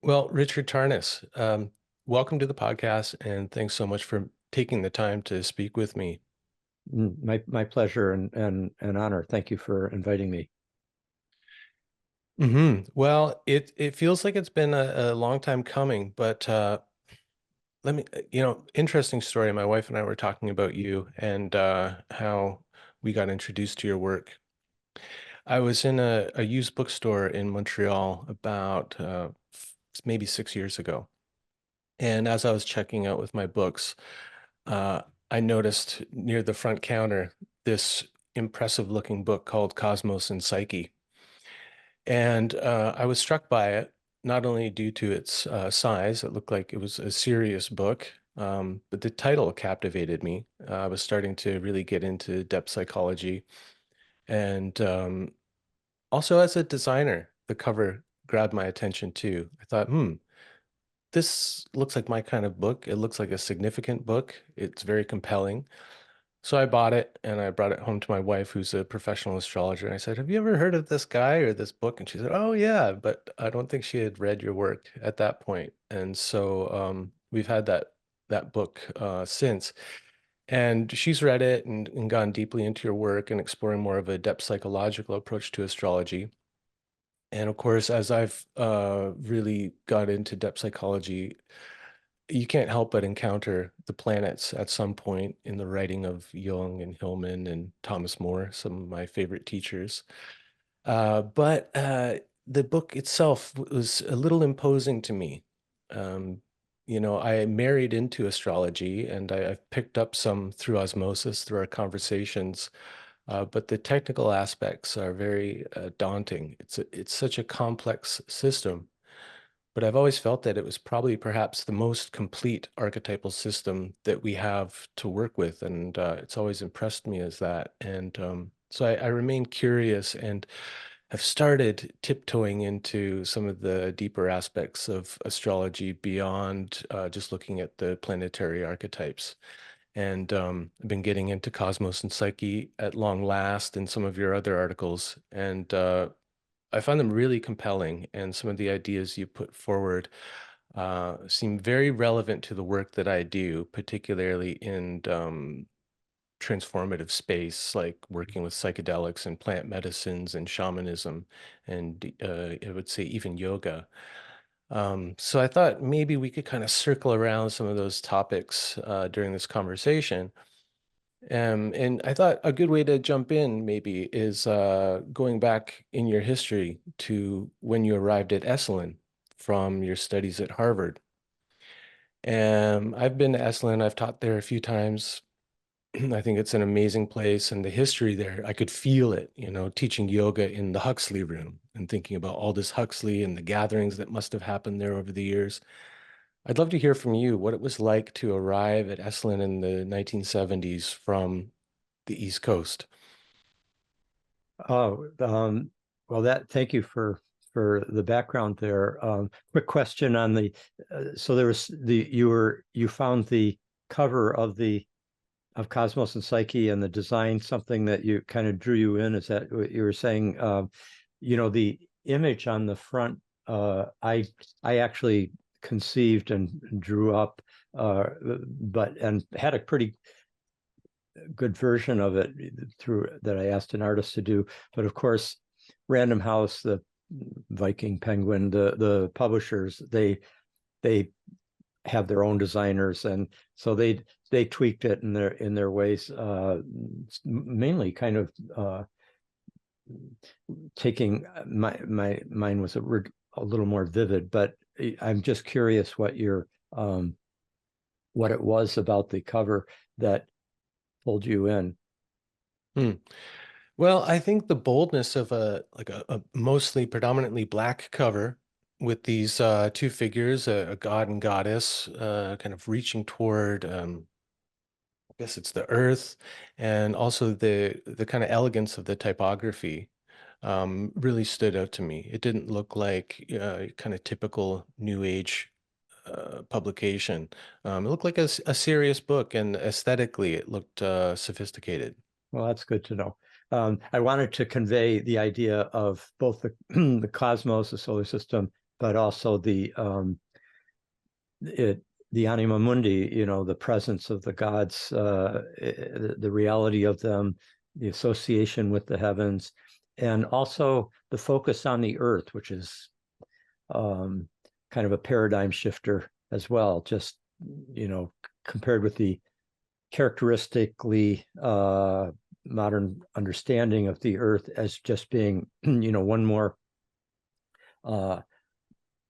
Well, Richard Tarnas, welcome to the podcast, and thanks so much for taking the time to speak with me. My pleasure and honor. Thank you for inviting me. Well, it feels like it's been a long time coming, but let me, interesting story. My wife and I were talking about you and how we got introduced to your work. I was in a used bookstore in Montreal about maybe 6 years ago. And as I was checking out with my books, uh, I noticed near the front counter this impressive looking book called Cosmos and Psyche. And I was struck by it, not only due to its size, it looked like it was a serious book, but the title captivated me. I was starting to really get into depth psychology. And also, as a designer, the cover grabbed my attention too. I thought, this looks like my kind of book. It looks like a significant book. It's very compelling. So I bought it and I brought it home to my wife, who's a professional astrologer. And I said, "Have you ever heard of this guy or this book?" And she said, "Oh, yeah." But I don't think she had read your work at that point. And so we've had that book since. And she's read it and gone deeply into your work and exploring more of a depth psychological approach to astrology. And of course, as I've really got into depth psychology, you can't help but encounter the planets at some point in the writing of Jung and Hillman and Thomas More, some of my favorite teachers. But the book itself was a little imposing to me. Um, I married into astrology and I've picked up some through osmosis through our conversations. But the technical aspects are very daunting. It's such a complex system, but I've always felt that it was probably perhaps the most complete archetypal system that we have to work with, and it's always impressed me as that. And so I remain curious and have started tiptoeing into some of the deeper aspects of astrology beyond just looking at the planetary archetypes. And I've been getting into Cosmos and Psyche at long last in some of your other articles. And I find them really compelling. And some of the ideas you put forward seem very relevant to the work that I do, particularly in transformative space, like working with psychedelics and plant medicines and shamanism, and I would say even yoga. So I thought maybe we could kind of circle around some of those topics during this conversation. And I thought a good way to jump in maybe is going back in your history to when you arrived at Esalen from your studies at Harvard. And I've been to Esalen, I've taught there a few times. I think it's an amazing place, and the history there, I could feel it, teaching yoga in the Huxley room and thinking about Aldous Huxley and the gatherings that must have happened there over the years. I'd love to hear from you what it was like to arrive at Esalen in the 1970s from the East Coast. Oh, well, thank you for the background there. Quick question on the so there was you found the cover of Cosmos and Psyche and the design something that you kind of drew you in. Is that what you were saying? The image on the front, I actually conceived and drew up, and had a pretty good version of it through that I asked an artist to do. But of course, Random House, the Viking Penguin, the publishers, they have their own designers, and so they tweaked it in their ways, mainly kind of taking mine was a little more vivid. But I'm just curious what what it was about the cover that pulled you in. Hmm. Well, I think the boldness of a mostly predominantly black cover with these two figures, a god and goddess, kind of reaching toward, I guess it's the earth, and also the kind of elegance of the typography really stood out to me. It didn't look like kind of typical New Age publication. It looked like a serious book, and aesthetically, it looked sophisticated. Well, that's good to know. I wanted to convey the idea of both the the cosmos, the solar system, but also the anima mundi, you know, the presence of the gods, the reality of them, the association with the heavens, and also the focus on the earth, which is kind of a paradigm shifter as well, just, you know, compared with the characteristically modern understanding of the earth as just being, you know, one more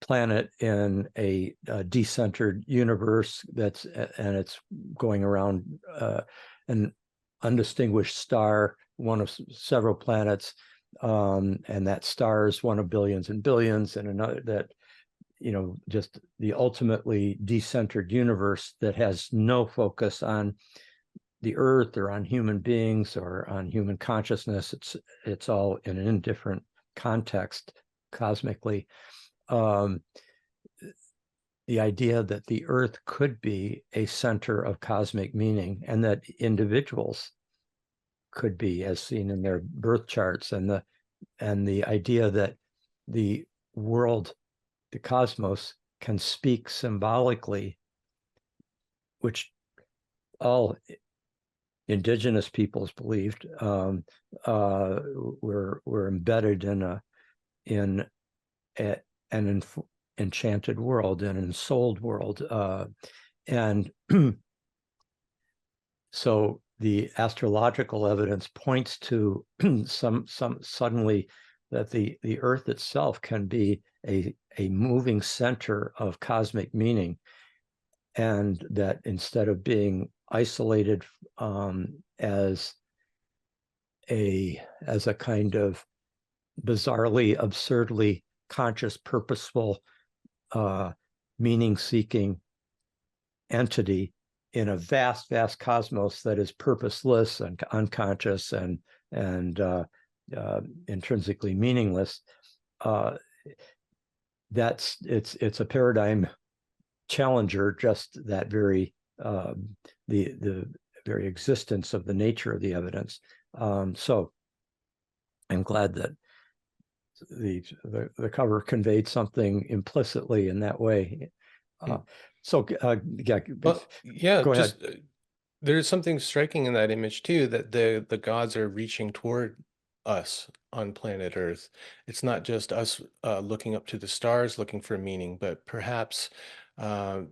planet in a decentered universe and it's going around an undistinguished star, one of several planets, and that star is one of billions and billions, and another that, you know, just the ultimately decentered universe that has no focus on the earth or on human beings or on human consciousness. It's all in an indifferent context cosmically. The idea that the earth could be a center of cosmic meaning, and that individuals could be, as seen in their birth charts, and the idea that the world, the cosmos, can speak symbolically, which all indigenous peoples believed, were embedded in an enchanted world, an ensouled world, and so the astrological evidence points to some suddenly that the earth itself can be a moving center of cosmic meaning, and that instead of being isolated as a kind of bizarrely, absurdly conscious, purposeful, meaning-seeking entity in a vast cosmos that is purposeless and unconscious and intrinsically meaningless, it's a paradigm challenger, just that very the very existence of the nature of the evidence. So I'm glad that the cover conveyed something implicitly in that way. Yeah, Well, yeah, go just ahead. There's something striking in that image too, that the gods are reaching toward us on planet Earth. It's not just us looking up to the stars looking for meaning, but perhaps uh,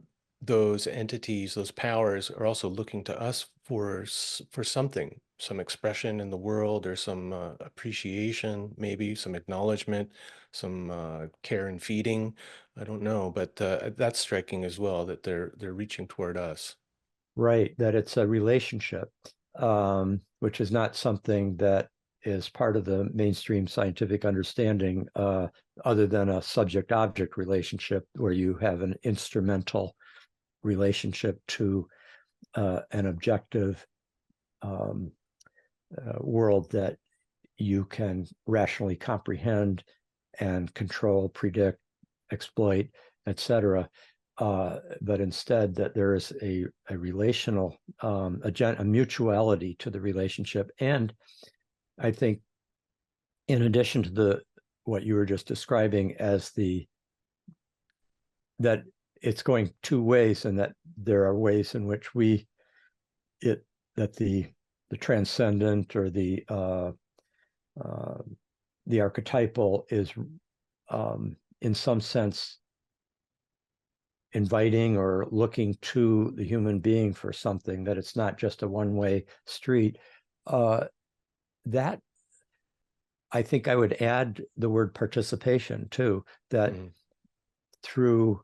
those entities, those powers, are also looking to us for something, some expression in the world, or some appreciation, maybe some acknowledgement, some care and feeding. I don't know, but that's striking as well, that they're reaching toward us. Right, that it's a relationship, which is not something that is part of the mainstream scientific understanding, other than a subject-object relationship where you have an instrumental relationship to an objective world that you can rationally comprehend and control, predict, exploit, etc. But instead that there is a relational, a mutuality to the relationship. And I think in addition to what you were just describing as that it's going two ways, and that there are ways in which that the transcendent or the archetypal is in some sense inviting or looking to the human being for something, that it's not just a one-way street. That I think I would add the word participation too, that through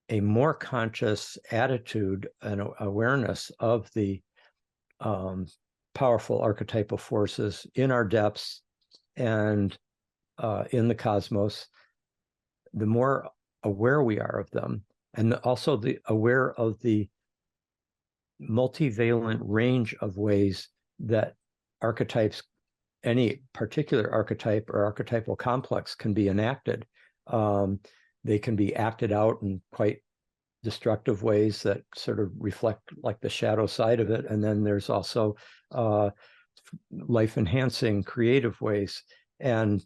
a more conscious attitude and awareness of the powerful archetypal forces in our depths and in the cosmos, the more aware we are of them, and also the aware of the multivalent range of ways that archetypes, any particular archetype or archetypal complex, can be enacted. They can be acted out in quite destructive ways that sort of reflect like the shadow side of it. And then there's also life-enhancing creative ways. And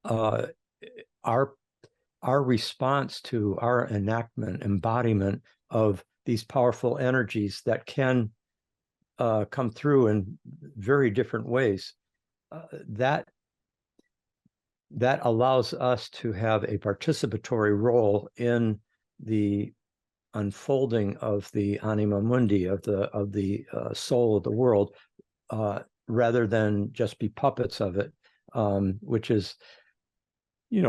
our our response to our enactment, embodiment of these powerful energies that can come through in very different ways, that allows us to have a participatory role in the unfolding of the anima mundi, of the soul of the world, rather than just be puppets of it, which is,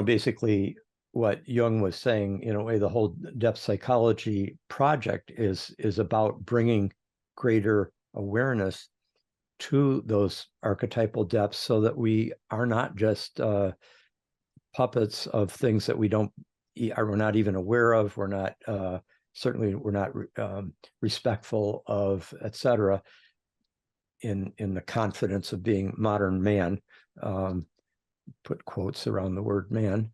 basically what Jung was saying. In a way, the whole depth psychology project is about bringing greater awareness to those archetypal depths, so that we are not just puppets of things that we're not even aware of. We're not certainly we're not respectful of, etc. In the confidence of being modern man. Put quotes around the word man,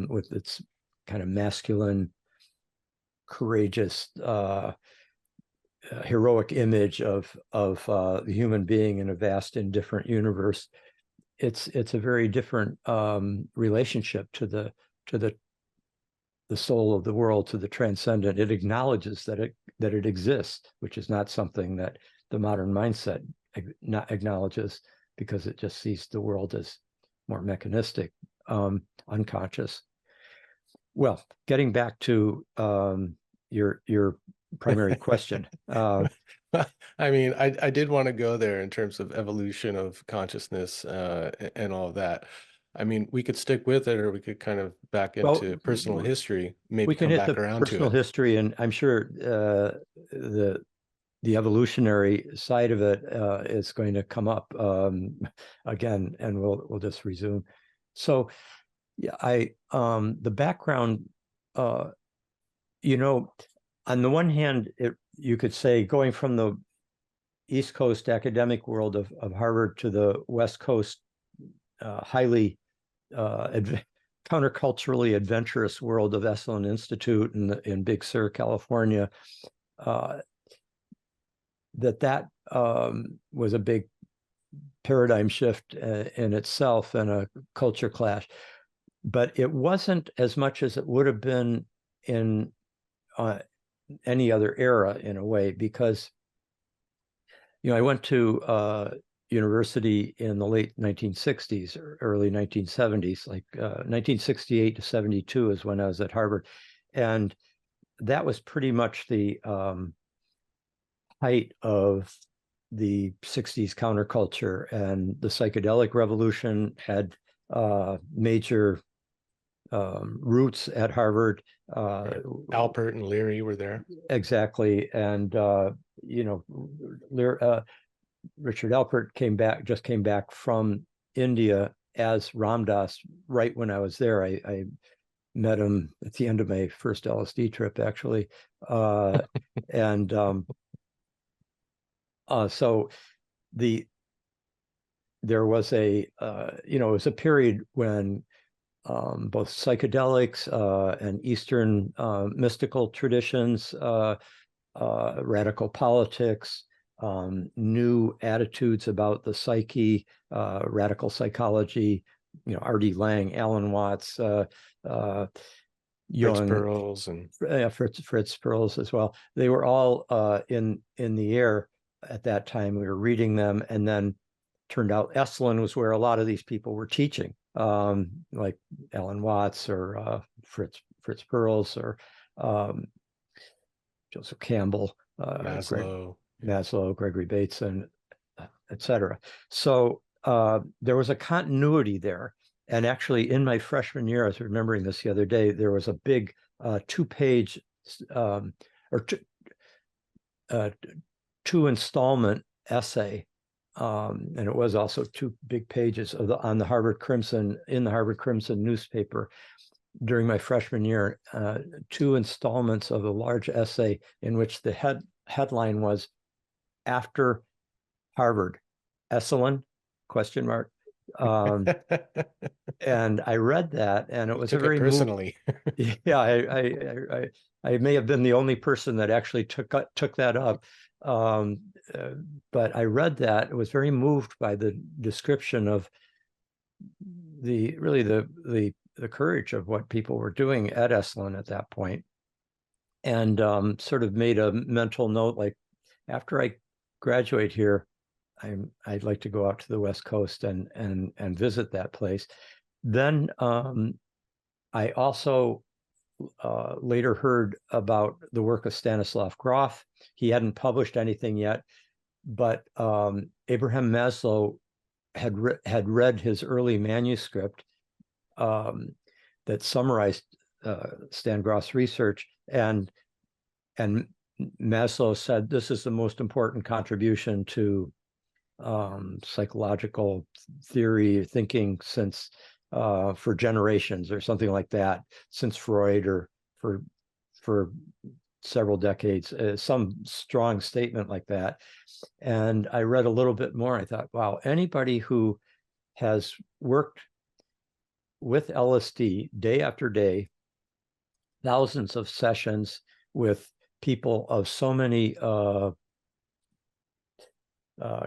with its kind of masculine, courageous, heroic image of the human being in a vast and different universe. It's a very different relationship to the soul of the world, to the transcendent. It acknowledges that it exists, which is not something that the modern mindset not acknowledges, because it just sees the world as more mechanistic, unconscious. Well, getting back to your primary question. I mean, I did want to go there in terms of evolution of consciousness and all of that. I mean, we could stick with it, or we could kind of back into personal history, maybe we can come hit back the around to personal it. history, and I'm sure the evolutionary side of it is going to come up again, and we'll just resume. So, yeah, the background, on the one hand, you could say, going from the East Coast academic world of Harvard to the West Coast highly counterculturally adventurous world of Esalen Institute in Big Sur, California, that was a big paradigm shift in itself, and a culture clash. But it wasn't as much as it would have been in any other era, in a way, because I went to university in the late 1960s or early 1970s, like 1968 to 72 is when I was at Harvard. And that was pretty much the height of the 60s counterculture, and the psychedelic revolution had major roots at Harvard. Alpert and Leary were there. Exactly. And Richard Alpert just came back from India as Ram Dass right when I was there. I met him at the end of my first LSD trip, actually. And so there was it was a period when both psychedelics and Eastern mystical traditions, radical politics, new attitudes about the psyche, radical psychology, R.D. Laing, Alan Watts, Jung, Fritz Perls, and Fritz Perls as well. They were all in the air at that time. We were reading them, and then turned out Esalen was where a lot of these people were teaching, like Alan Watts or Fritz Perls or Joseph Campbell, Maslow, Gregory Bateson, etc. So there was a continuity there. And actually, in my freshman year, I was remembering this the other day, there was a big two-page two-installment essay, and it was also 2 big pages on the Harvard Crimson, in the Harvard Crimson newspaper during my freshman year, 2 installments of a large essay in which the headline was "After Harvard, Esalen?" ? And I read that, and it was a very personally. Yeah, I may have been the only person that actually took that up. But I read that. It was very moved by the description of the the courage of what people were doing at Esalen at that point, and sort of made a mental note, like, after I graduate here, I'd like to go out to the West Coast and visit that place. Then I also later heard about the work of Stanislav Grof. He hadn't published anything yet, but Abraham Maslow had read his early manuscript that summarized Stan Grof's research, and Maslow said this is the most important contribution to psychological theory thinking since for generations, or something like that, since Freud, or for several decades, some strong statement like that. And I read a little bit more. I thought, wow, anybody who has worked with LSD day after day, thousands of sessions with people of so many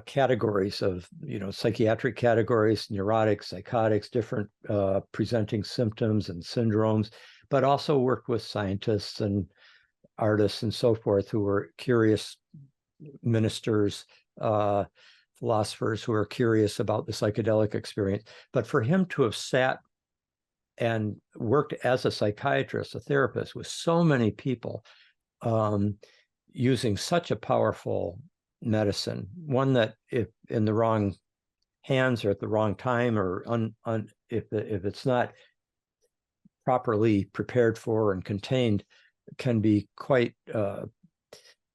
categories of, psychiatric categories, neurotics, psychotics, different presenting symptoms and syndromes, but also worked with scientists and artists and so forth who were curious, ministers, philosophers who are curious about the psychedelic experience. But for him to have sat and worked as a psychiatrist, a therapist, with so many people, using such a powerful medicine, one that if in the wrong hands or at the wrong time, or if it's not properly prepared for and contained, can be quite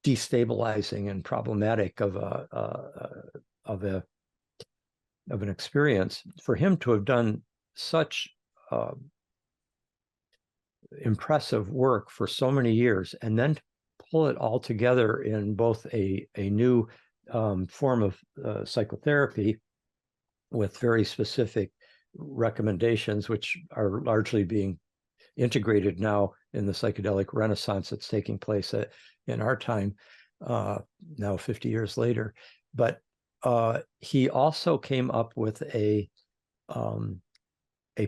destabilizing and problematic of an experience. For him to have done such impressive work for so many years, and then to pull it all together in both a new form of psychotherapy with very specific recommendations, which are largely being integrated now in the psychedelic renaissance that's taking place in our time, now 50 years later. But he also came up with a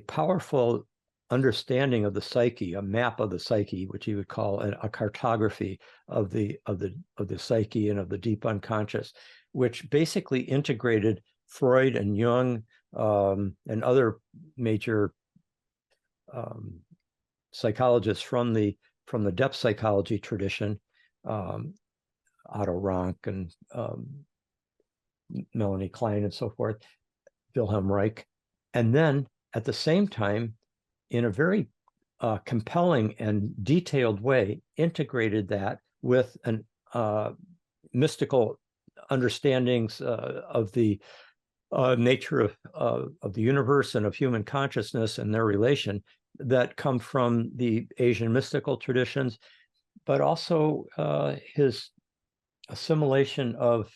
powerful understanding of the psyche, a map of the psyche, which he would call a cartography of the psyche and of the deep unconscious, which basically integrated Freud and Jung and other major psychologists from the depth psychology tradition, Otto Rank and Melanie Klein and so forth, Wilhelm Reich, and then at the same time, in a very compelling and detailed way, integrated that with an mystical understandings of the nature of the universe and of human consciousness and their relation that come from the Asian mystical traditions, but also his assimilation of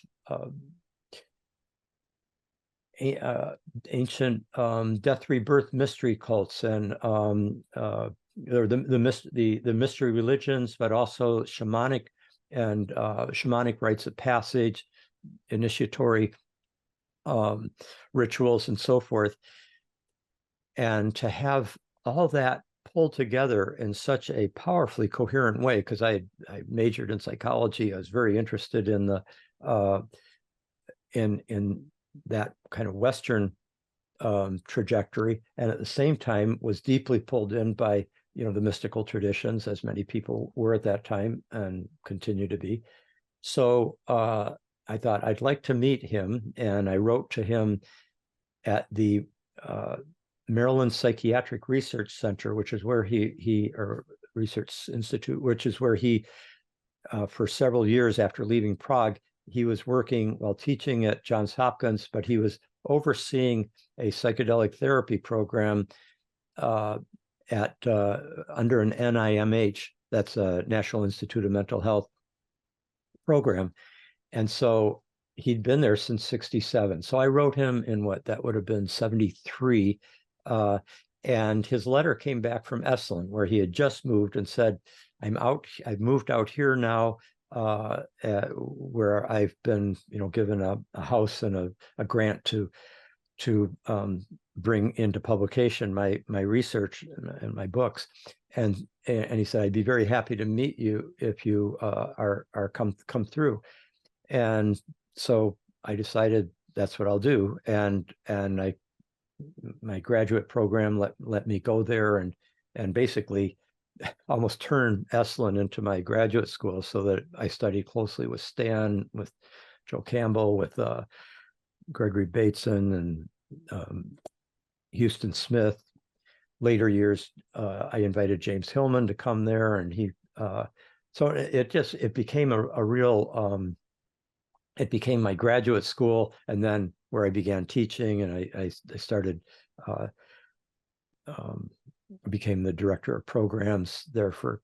ancient death rebirth mystery cults and the mystery religions, but also shamanic and shamanic rites of passage, initiatory rituals, and so forth. And to have all that pulled together in such a powerfully coherent way, because I majored in psychology, I was very interested in the in that kind of Western trajectory, and at the same time was deeply pulled in by the mystical traditions, as many people were at that time and continue to be. So I thought I'd like to meet him, and I wrote to him at the Maryland Psychiatric Research Center, which is where or Research Institute, which is where he for several years after leaving Prague, he was working while teaching at Johns Hopkins, but he was overseeing a psychedelic therapy program under an NIMH, that's a National Institute of Mental Health program. And so he'd been there since 1967. So I wrote him in that would have been 1973. And his letter came back from Esalen, where he had just moved, and said, I've moved out here now, where I've been, given a house and a grant to bring into publication my research and my books. And he said, I'd be very happy to meet you if you are come through. And so I decided that's what I'll do. And my graduate program let me go there and basically almost turned Esalen into my graduate school, so that I studied closely with Stan, with Joe Campbell, with Gregory Bateson, and Houston Smith. Later years, I invited James Hillman to come there, and he so it became a real it became my graduate school, and then where I began teaching, and I started became the director of programs there for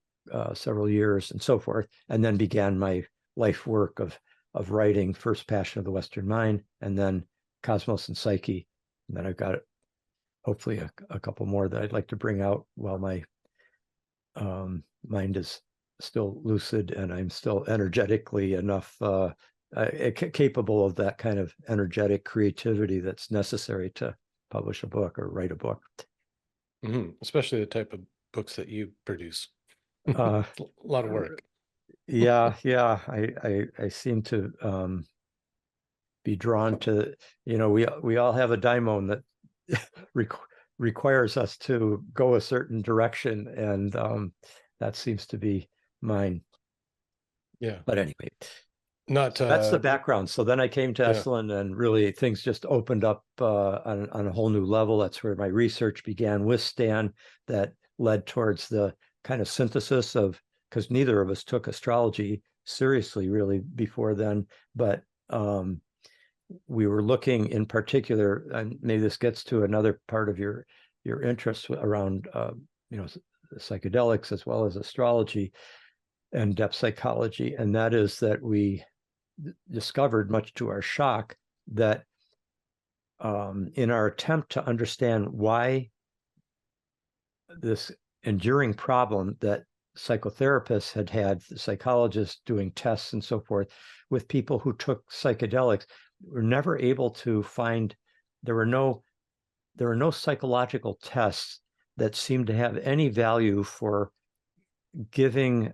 several years and so forth, and then began my life work of writing, first Passion of the Western Mind, and then Cosmos and Psyche. And then I've got hopefully a couple more that I'd like to bring out while my mind is still lucid and I'm still energetically enough capable of that kind of energetic creativity that's necessary to publish a book or write a book. Especially the type of books that you produce. A lot of work. Yeah. I seem to be drawn to, we all have a daimon that requires us to go a certain direction, and that seems to be mine. Yeah. But anyway, not that's the background. So then I came to Esalen, and really things just opened up on a whole new level. That's where my research began with Stan, that led towards the kind of synthesis of, because neither of us took astrology seriously really before then, but we were looking in particular, and maybe this gets to another part of your interest around psychedelics as well as astrology and depth psychology, and that is that we discovered, much to our shock, that in our attempt to understand why this enduring problem that psychotherapists had psychologists doing tests and so forth with people who took psychedelics, were never able to find, there were no psychological tests that seemed to have any value for giving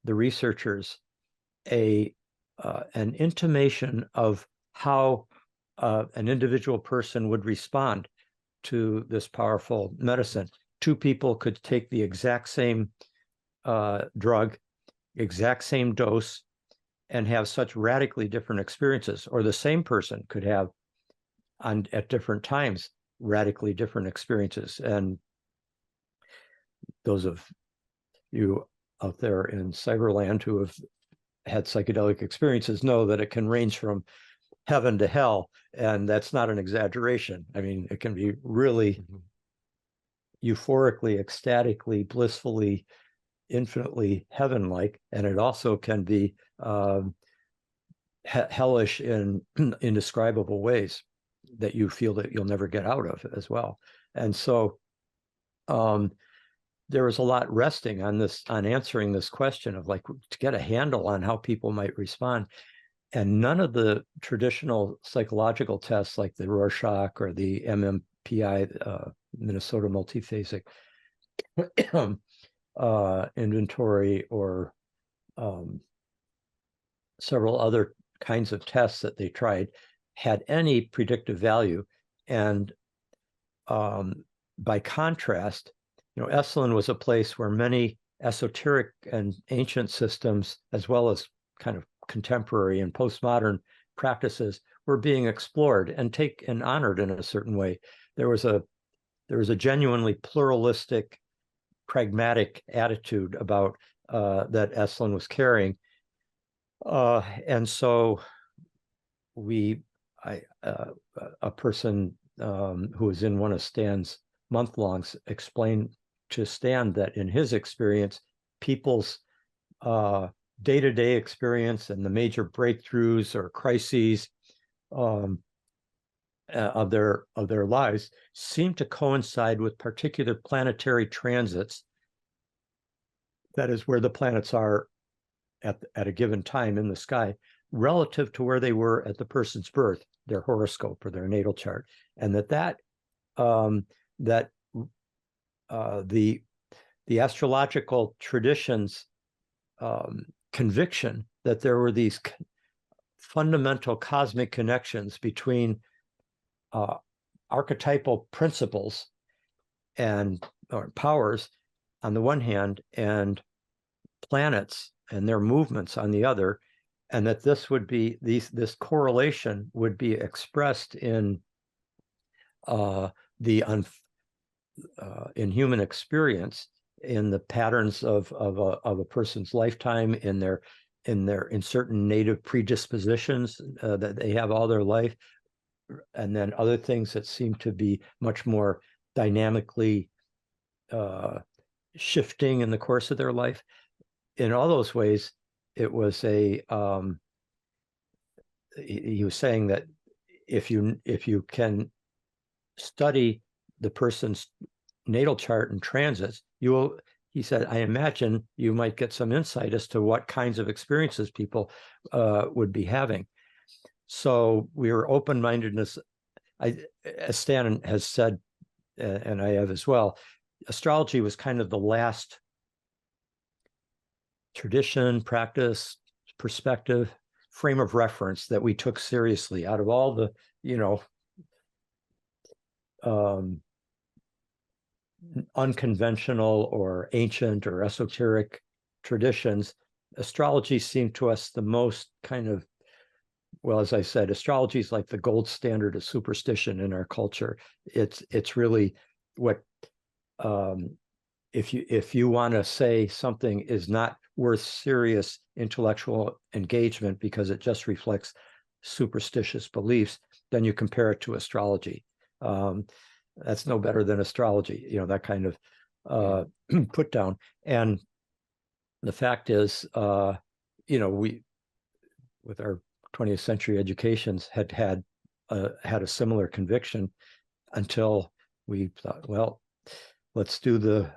the researchers an intimation of how an individual person would respond to this powerful medicine. Two people could take the exact same drug, exact same dose, and have such radically different experiences, or the same person could have at different times radically different experiences. And those of you out there in Cyberland who have had psychedelic experiences know that it can range from heaven to hell, and that's not an exaggeration. I mean, it can be really euphorically, ecstatically, blissfully, infinitely heaven-like, and it also can be hellish in indescribable ways that you feel that you'll never get out of as well. And so there was a lot resting on answering this question of, like, to get a handle on how people might respond. And none of the traditional psychological tests like the Rorschach or the MMPI, Minnesota multiphasic inventory, or several other kinds of tests that they tried, had any predictive value. And by contrast, Esalen was a place where many esoteric and ancient systems, as well as kind of contemporary and postmodern practices, were being explored and honored in a certain way. There was a genuinely pluralistic, pragmatic attitude about that Esalen was carrying, and so a person who was in one of Stan's month-longs explained to Stan that in his experience, people's day-to-day experience and the major breakthroughs or crises of their lives seem to coincide with particular planetary transits. That is, where the planets are at a given time in the sky, relative to where they were at the person's birth, their horoscope or their natal chart, and that that the astrological tradition's conviction that there were these fundamental cosmic connections between archetypal principles or powers on the one hand, and planets and their movements on the other, and that this would be this correlation would be expressed in in human experience, in the patterns of a person's lifetime, in certain native predispositions that they have all their life, and then other things that seem to be much more dynamically shifting in the course of their life. In all those ways, it was he was saying that if you can study the person's natal chart and transits, he said, I imagine you might get some insight as to what kinds of experiences people would be having. So we were open-mindedness. As Stan has said, and I have as well, astrology was kind of the last tradition, practice, perspective, frame of reference that we took seriously out of all the, unconventional or ancient or esoteric traditions. Astrology seemed to us the most kind of, well, as I said, astrology is like the gold standard of superstition in our culture. It's really what, if you want to say something is not worth serious intellectual engagement because it just reflects superstitious beliefs, then you compare it to astrology. That's no better than astrology, that kind of put down. And the fact is, we, with our 20th century educations, had a similar conviction until we thought, well, let's do the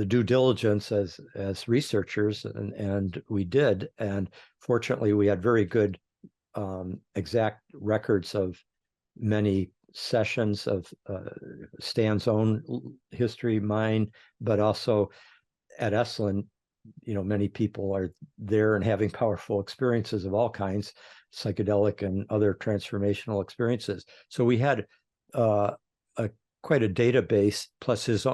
due diligence as researchers, and we did. And fortunately, we had very good exact records of many sessions of Stan's own history, mine, but also at Esalen, many people are there and having powerful experiences of all kinds, psychedelic and other transformational experiences. So we had quite a database, plus his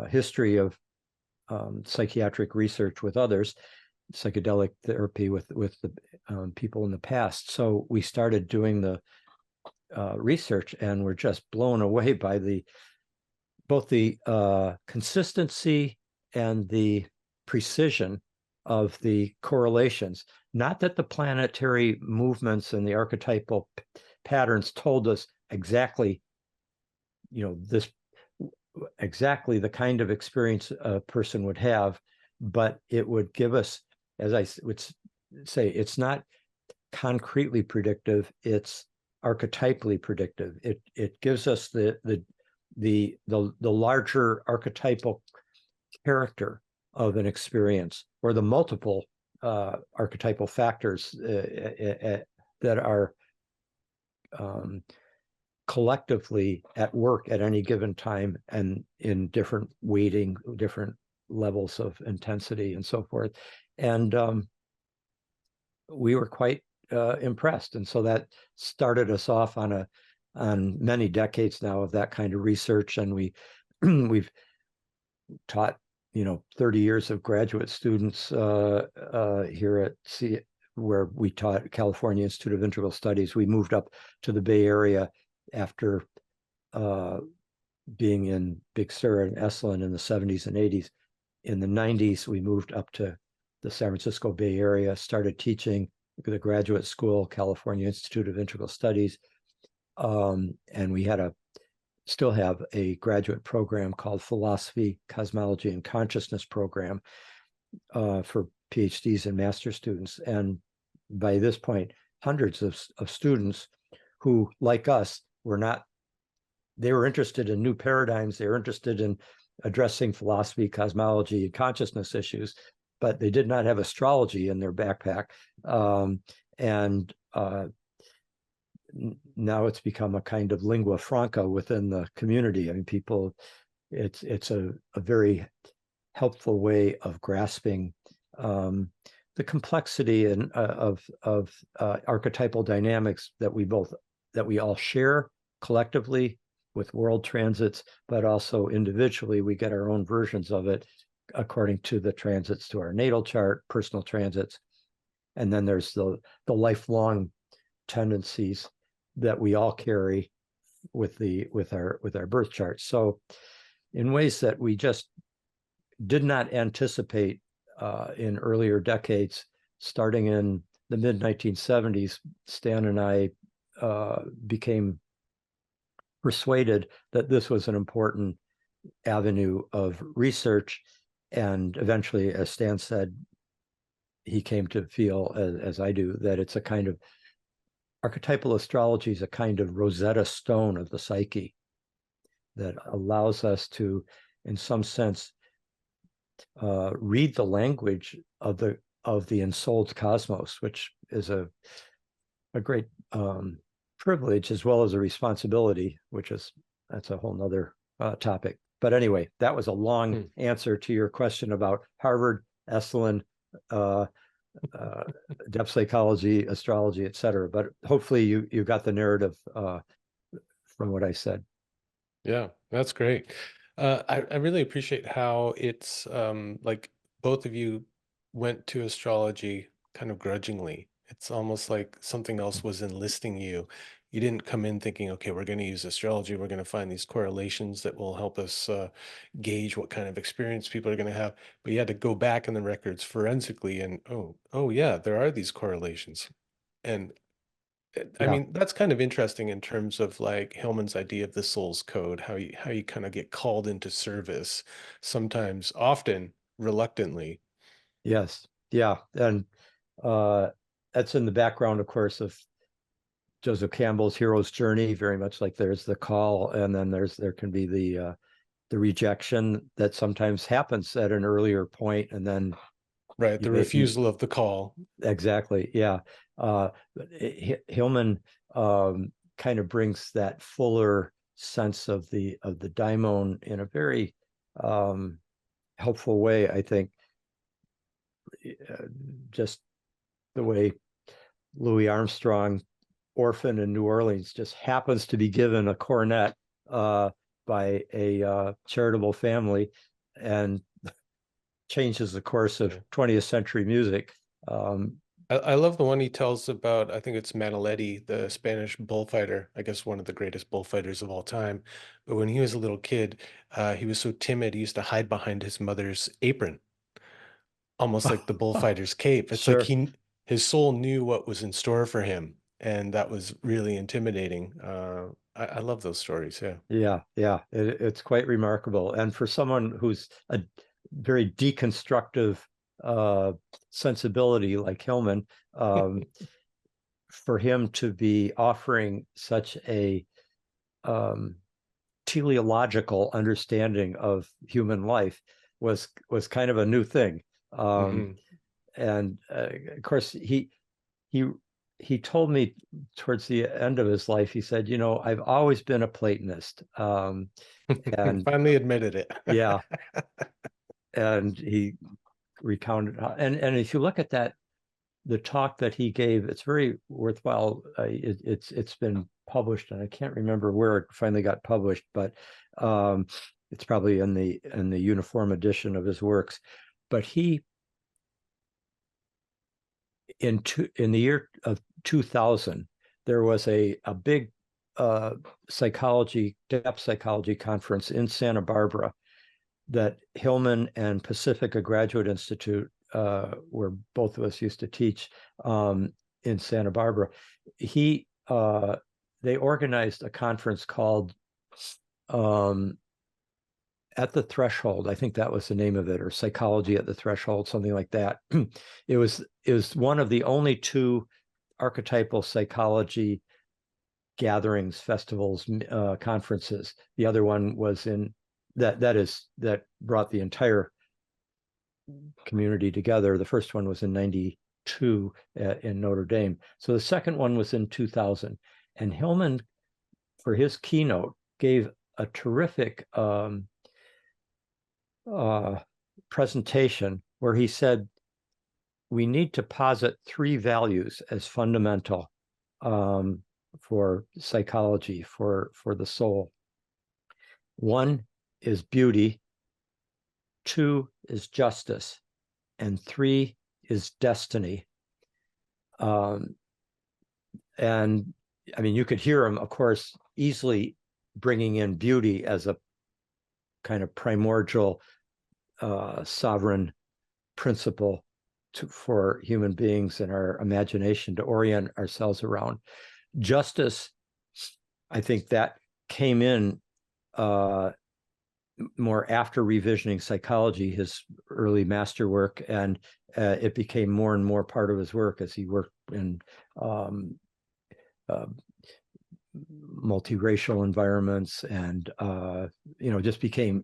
history of psychiatric research with others, psychedelic therapy with the people in the past. So we started doing the research, and we're just blown away by both the consistency and the precision of the correlations. Not that the planetary movements and the archetypal patterns told us exactly, exactly the kind of experience a person would have, but it would give us, as I would say, it's not concretely predictive, it's archetypally predictive. It gives us the larger archetypal character of an experience, or the multiple archetypal factors that are collectively at work at any given time, and in different weighting, different levels of intensity, and so forth. And we were quite impressed, and so that started us off on many decades now of that kind of research. And we've taught 30 years of graduate students here at where we taught California Institute of Integral Studies. We moved up to the Bay Area after being in Big Sur and Esalen in the 70s and 80s. In the 90s, we moved up to the San Francisco Bay Area, started teaching the graduate school, California Institute of Integral Studies. And we still have a graduate program called Philosophy, Cosmology, and Consciousness program for PhDs and master's students. And by this point, hundreds of students who, like us, they were interested in new paradigms. They were interested in addressing philosophy, cosmology, and consciousness issues, but they did not have astrology in their backpack. And now it's become a kind of lingua franca within the community. I mean, people, it's a very helpful way of grasping the complexity and of archetypal dynamics that we all share collectively with world transits, but also individually we get our own versions of it according to the transits to our natal chart, personal transits, and then there's the lifelong tendencies that we all carry with our birth chart. So in ways that we just did not anticipate in earlier decades, starting in the mid 1970s, Stan and I became persuaded that this was an important avenue of research. And eventually, as Stan said, he came to feel, as I do, that it's a kind of archetypal astrology is a kind of Rosetta Stone of the psyche that allows us to, in some sense, read the language of the ensouled cosmos, which is a great privilege as well as a responsibility, that's a whole nother topic. But anyway, that was a long answer to your question about Harvard, Esalen, depth psychology, astrology, etc. But hopefully you got the narrative from what I said. Yeah, that's great. I really appreciate how it's like both of you went to astrology kind of grudgingly. It's almost like something else was enlisting you. You didn't come in thinking, okay, we're going to use astrology. We're going to find these correlations that will help us gauge what kind of experience people are going to have. But you had to go back in the records forensically and, oh yeah, there are these correlations. And I Yeah. mean, that's kind of interesting in terms of like Hillman's idea of the soul's code, how you kind of get called into service, sometimes, often reluctantly. Yes. Yeah. And that's in the background, of course, of Joseph Campbell's hero's journey, very much like there's the call, and then there can be the rejection that sometimes happens at an earlier point, and then Right, the refusal of the call. Exactly, yeah. Hillman kind of brings that fuller sense of the daimon in a very helpful way, I think. Just the way Louis Armstrong, orphan in New Orleans, just happens to be given a cornet by a charitable family and changes the course of 20th century music. I love the one he tells about, I think it's Manaletti, the Spanish bullfighter, I guess one of the greatest bullfighters of all time. But when he was a little kid, he was so timid, he used to hide behind his mother's apron, almost like the bullfighter's cape. It's like Sure. his soul knew what was in store for him, and that was really intimidating. I love those stories. Yeah. Yeah. It's quite remarkable. And for someone who's a very deconstructive sensibility like Hillman, for him to be offering such a teleological understanding of human life was kind of a new thing. And of course, he told me towards the end of his life, he said, I've always been a Platonist. And finally admitted it. Yeah. And he recounted, and if you look at that, the talk that he gave, it's very worthwhile. It's been published, and I can't remember where it finally got published, but it's probably in the uniform edition of his works. But he, in the year of 2000, there was a big depth psychology conference in Santa Barbara that Hillman and Pacifica Graduate Institute, where both of us used to teach in Santa Barbara, they organized a conference called At the Threshold. I think that was the name of it, or Psychology at the Threshold, something like that. It was one of the only two archetypal psychology gatherings, festivals, conferences. The other one was that brought the entire community together. The first one was in 92 in Notre Dame. So the second one was in 2000. And Hillman, for his keynote, gave a terrific presentation where he said, we need to posit three values as fundamental for psychology, for the soul. One is beauty, two is justice, and three is destiny. And I mean, you could hear him, of course, easily bringing in beauty as a kind of primordial sovereign principle for human beings and our imagination to orient ourselves around. Justice, I think that came in more after revisioning psychology, his early masterwork, and it became more and more part of his work as he worked in multiracial environments, and just became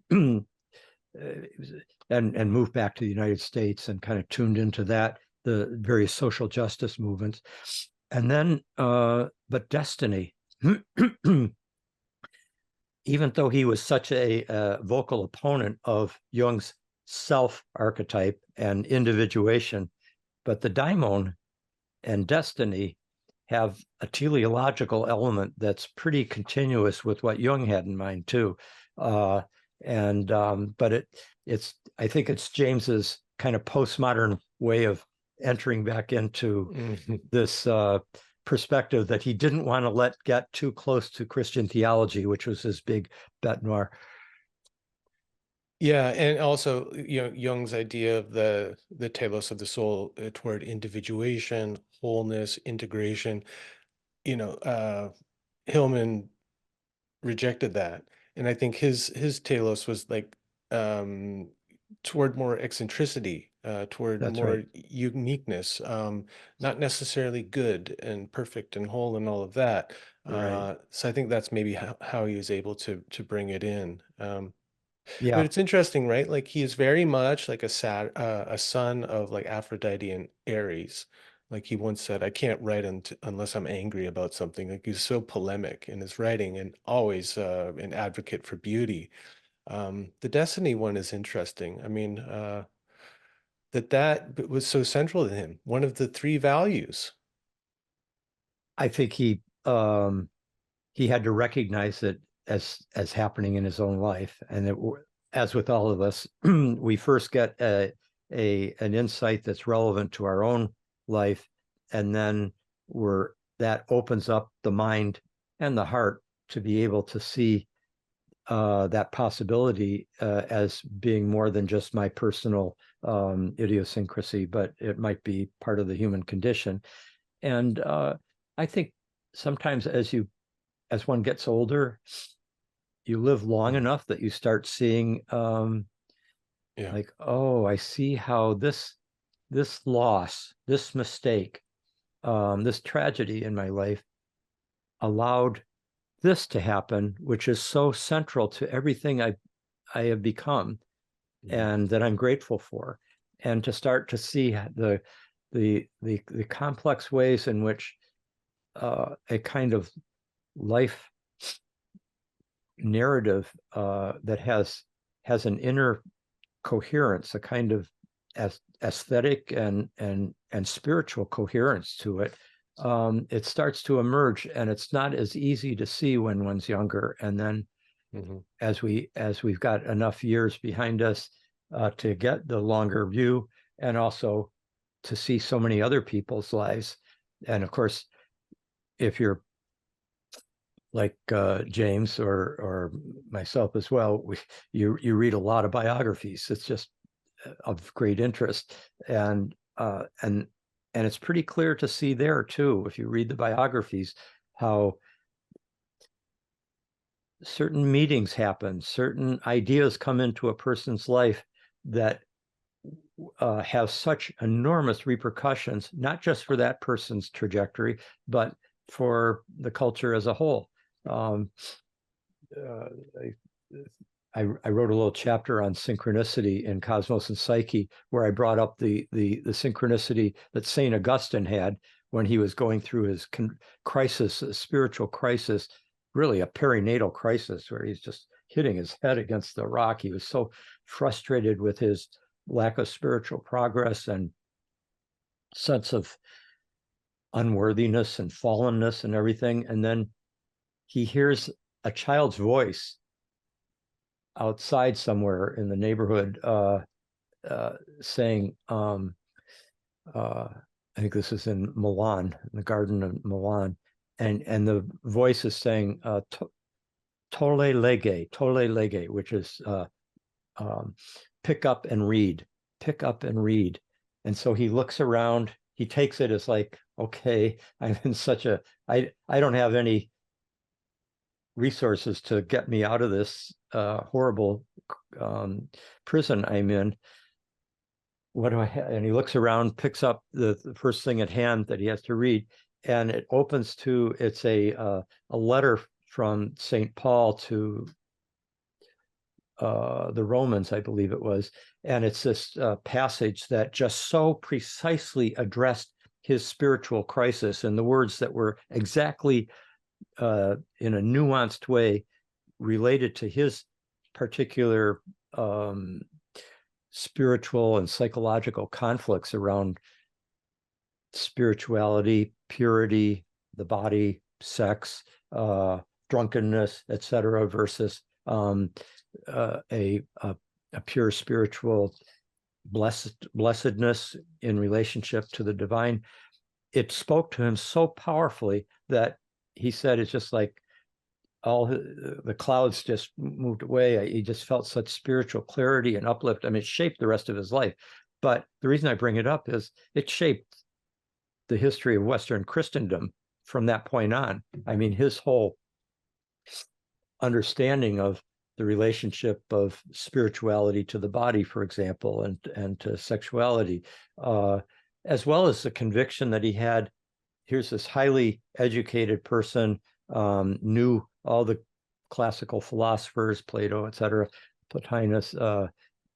and moved back to the United States and kind of tuned into that, the various social justice movements. And then but destiny, even though he was such a vocal opponent of Jung's self archetype and individuation, but the daimon and destiny have a teleological element that's pretty continuous with what Jung had in mind too. But it's I think it's James's kind of postmodern way of entering back into this perspective that he didn't want to get too close to Christian theology, which was his big bête noire. Yeah, and also, Jung's idea of the telos of the soul toward individuation, wholeness, integration. Hillman rejected that, and I think his telos was like toward more eccentricity, toward That's more right. uniqueness, not necessarily good and perfect and whole and all of that. Right. So I think that's maybe how he was able to bring it in. But Yeah. it's interesting, right? Like he is very much like a son of like Aphrodite and Aries. Like he once said, I can't write unless I'm angry about something. Like he's so polemic in his writing and always an advocate for beauty. The Destiny one is interesting. I mean, that was so central to him. One of the three values. I think he had to recognize it as happening in his own life, and as with all of us, we first get an insight that's relevant to our own life, and then that opens up the mind and the heart to be able to see that possibility as being more than just my personal idiosyncrasy, but it might be part of the human condition. And I think sometimes as one gets older, you live long enough that you start seeing like, oh, I see how this loss, this mistake, this tragedy in my life allowed this to happen, which is so central to everything I have become and that I'm grateful for. And to start to see the complex ways in which a kind of life narrative that has an inner coherence, a kind of aesthetic and spiritual coherence to it. It starts to emerge, and it's not as easy to see when one's younger. And then as we've got enough years behind us to get the longer view, and also to see so many other people's lives. And of course, if you're like James or myself as well, you read a lot of biographies. It's just of great interest, and it's pretty clear to see there too, if you read the biographies, how certain meetings happen, certain ideas come into a person's life that have such enormous repercussions, not just for that person's trajectory, but for the culture as a whole. I wrote a little chapter on synchronicity in Cosmos and Psyche, where I brought up the synchronicity that St. Augustine had, when he was going through his crisis, a spiritual crisis, really a perinatal crisis where he's just hitting his head against the rock. He was so frustrated with his lack of spiritual progress and sense of unworthiness and fallenness and everything. And then he hears a child's voice outside somewhere in the neighborhood saying, I think this is in Milan, in the Garden of Milan, and the voice is saying, "Tolle lege," which is pick up and read, pick up and read. And so he looks around. He takes it as like, okay, I'm in such a, I don't have any resources to get me out of this horrible prison I'm in. What do I have? And he looks around, picks up the first thing at hand that he has to read, and it opens to, it's a letter from St. Paul to the Romans, I believe it was. And it's this passage that just so precisely addressed his spiritual crisis in the words that were exactly in a nuanced way related to his particular spiritual and psychological conflicts around spirituality, purity, the body, sex, drunkenness, etc., versus a pure spiritual blessedness in relationship to the divine. It spoke to him so powerfully that he said it's just like all the clouds just moved away. He just felt such spiritual clarity and uplift. I mean, it shaped the rest of his life. But the reason I bring it up is it shaped the history of Western Christendom from that point on. I mean, his whole understanding of the relationship of spirituality to the body, for example, and to sexuality, as well as the conviction that he had, here's this highly educated person, knew all the classical philosophers, Plato, etc., Plotinus,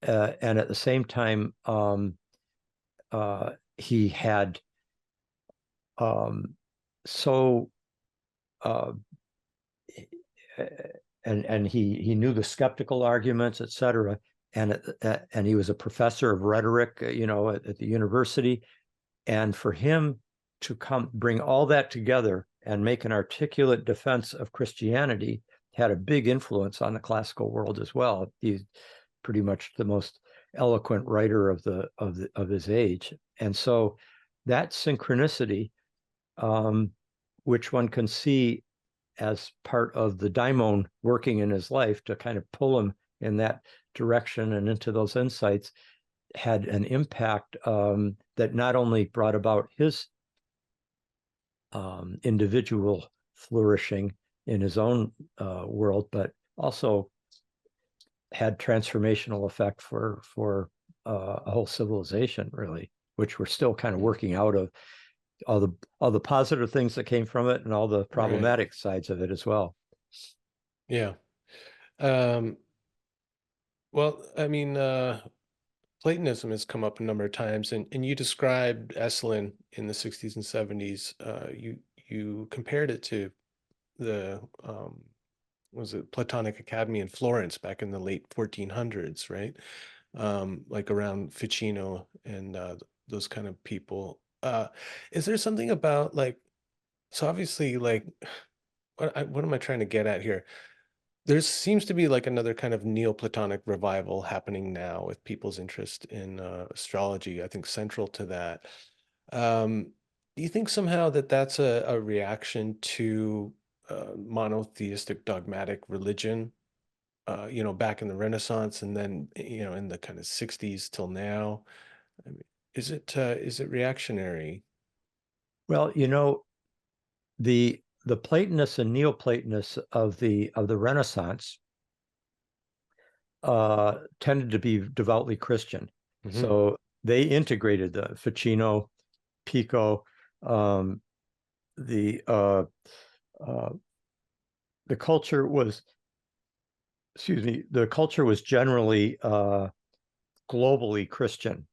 and at the same time, he had and he knew the skeptical arguments, etc., and he was a professor of rhetoric, at the university, and for him to bring all that together and make an articulate defense of Christianity had a big influence on the classical world as well. He's pretty much the most eloquent writer of his age, and so that synchronicity, which one can see as part of the daimon working in his life to kind of pull him in that direction and into those insights, had an impact that not only brought about his individual flourishing in his own world, but also had transformational effect for a whole civilization, really, which we're still kind of working out of, all the positive things that came from it and all the problematic sides of it as well. Yeah. Well, I mean, Platonism has come up a number of times, and you described Esalen in the 60s and 70s. You compared it to the was it Platonic Academy in Florence back in the late 1400s, right? Like around Ficino and those kind of people. Is there something about like, so obviously, like, what am I trying to get at here? There seems to be like another kind of Neoplatonic revival happening now with people's interest in astrology. I think central to that. Do you think somehow that that's a reaction to monotheistic dogmatic religion, back in the Renaissance and then, in the kind of 60s till now? I mean, is it reactionary? Well, the Platonists and Neoplatonists of the Renaissance tended to be devoutly Christian. Mhm. So they integrated the Ficino, Pico, the culture was, the culture was generally globally Christian,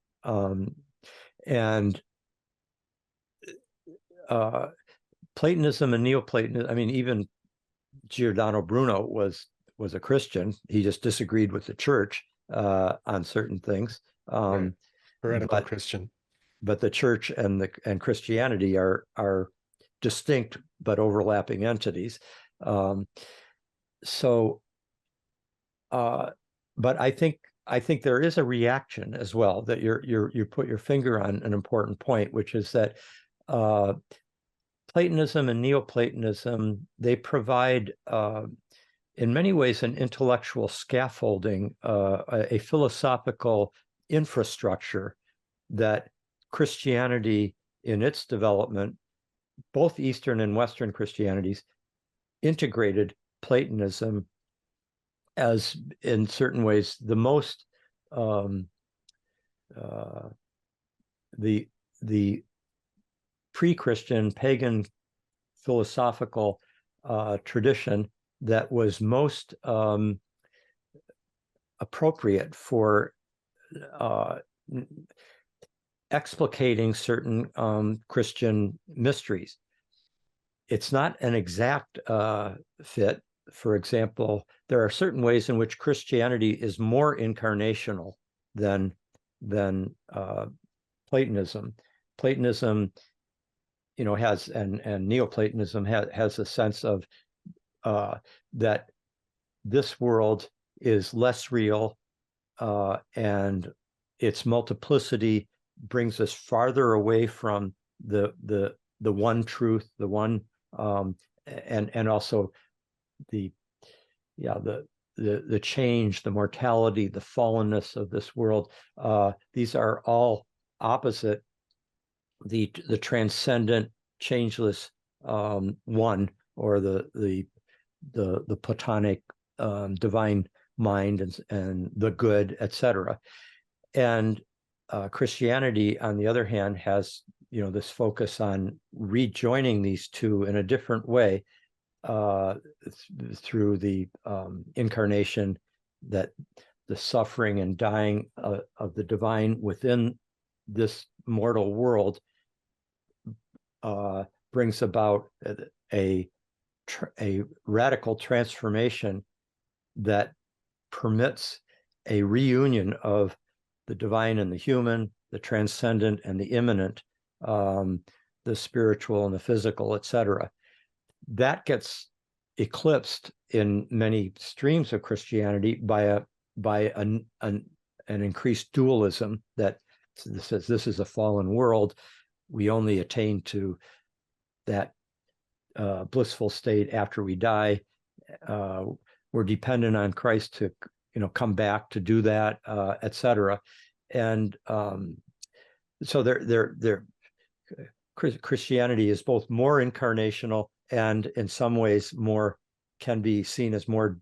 and Platonism and Neoplatonism, I mean, even Giordano Bruno was a Christian. He just disagreed with the church on certain things. Right. Heretical But Christian. the church and Christianity are distinct but overlapping entities. So, but I think there is a reaction as well, that you put your finger on an important point, which is that Platonism and Neoplatonism, they provide in many ways an intellectual scaffolding, a philosophical infrastructure that Christianity in its development, both Eastern and Western Christianities, integrated Platonism as, in certain ways, the most the pre-Christian pagan philosophical tradition that was most appropriate for explicating certain Christian mysteries. It's not an exact fit. For example, there are certain ways in which Christianity is more incarnational than Platonism. Platonism, has, and Neoplatonism has a sense of that this world is less real, and its multiplicity brings us farther away from the one truth, the one, and also the change, the mortality, the fallenness of this world. These are all opposite the transcendent, changeless one, or the Platonic divine mind, and the good, etc. And Christianity, on the other hand, has this focus on rejoining these two in a different way, through the incarnation, that the suffering and dying of the divine within this mortal world brings about a radical transformation that permits a reunion of the divine and the human, the transcendent and the immanent, the spiritual and the physical, etc. That gets eclipsed in many streams of Christianity by an increased dualism that says this is a fallen world. We only attain to that blissful state after we die. We're dependent on Christ to come back to do that, etc. And so Christianity is both more incarnational and in some ways can be seen as more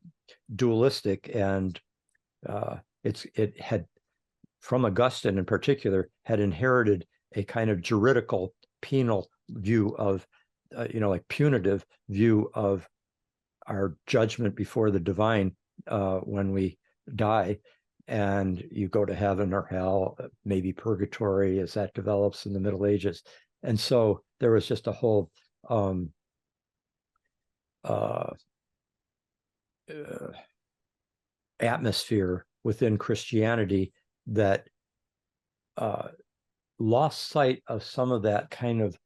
dualistic, and it had, from Augustine in particular, had inherited a kind of juridical, penal view of, like punitive view of our judgment before the divine when we die, and you go to heaven or hell, maybe purgatory, as that develops in the Middle Ages. And so there was just a whole atmosphere within Christianity that lost sight of some of that kind of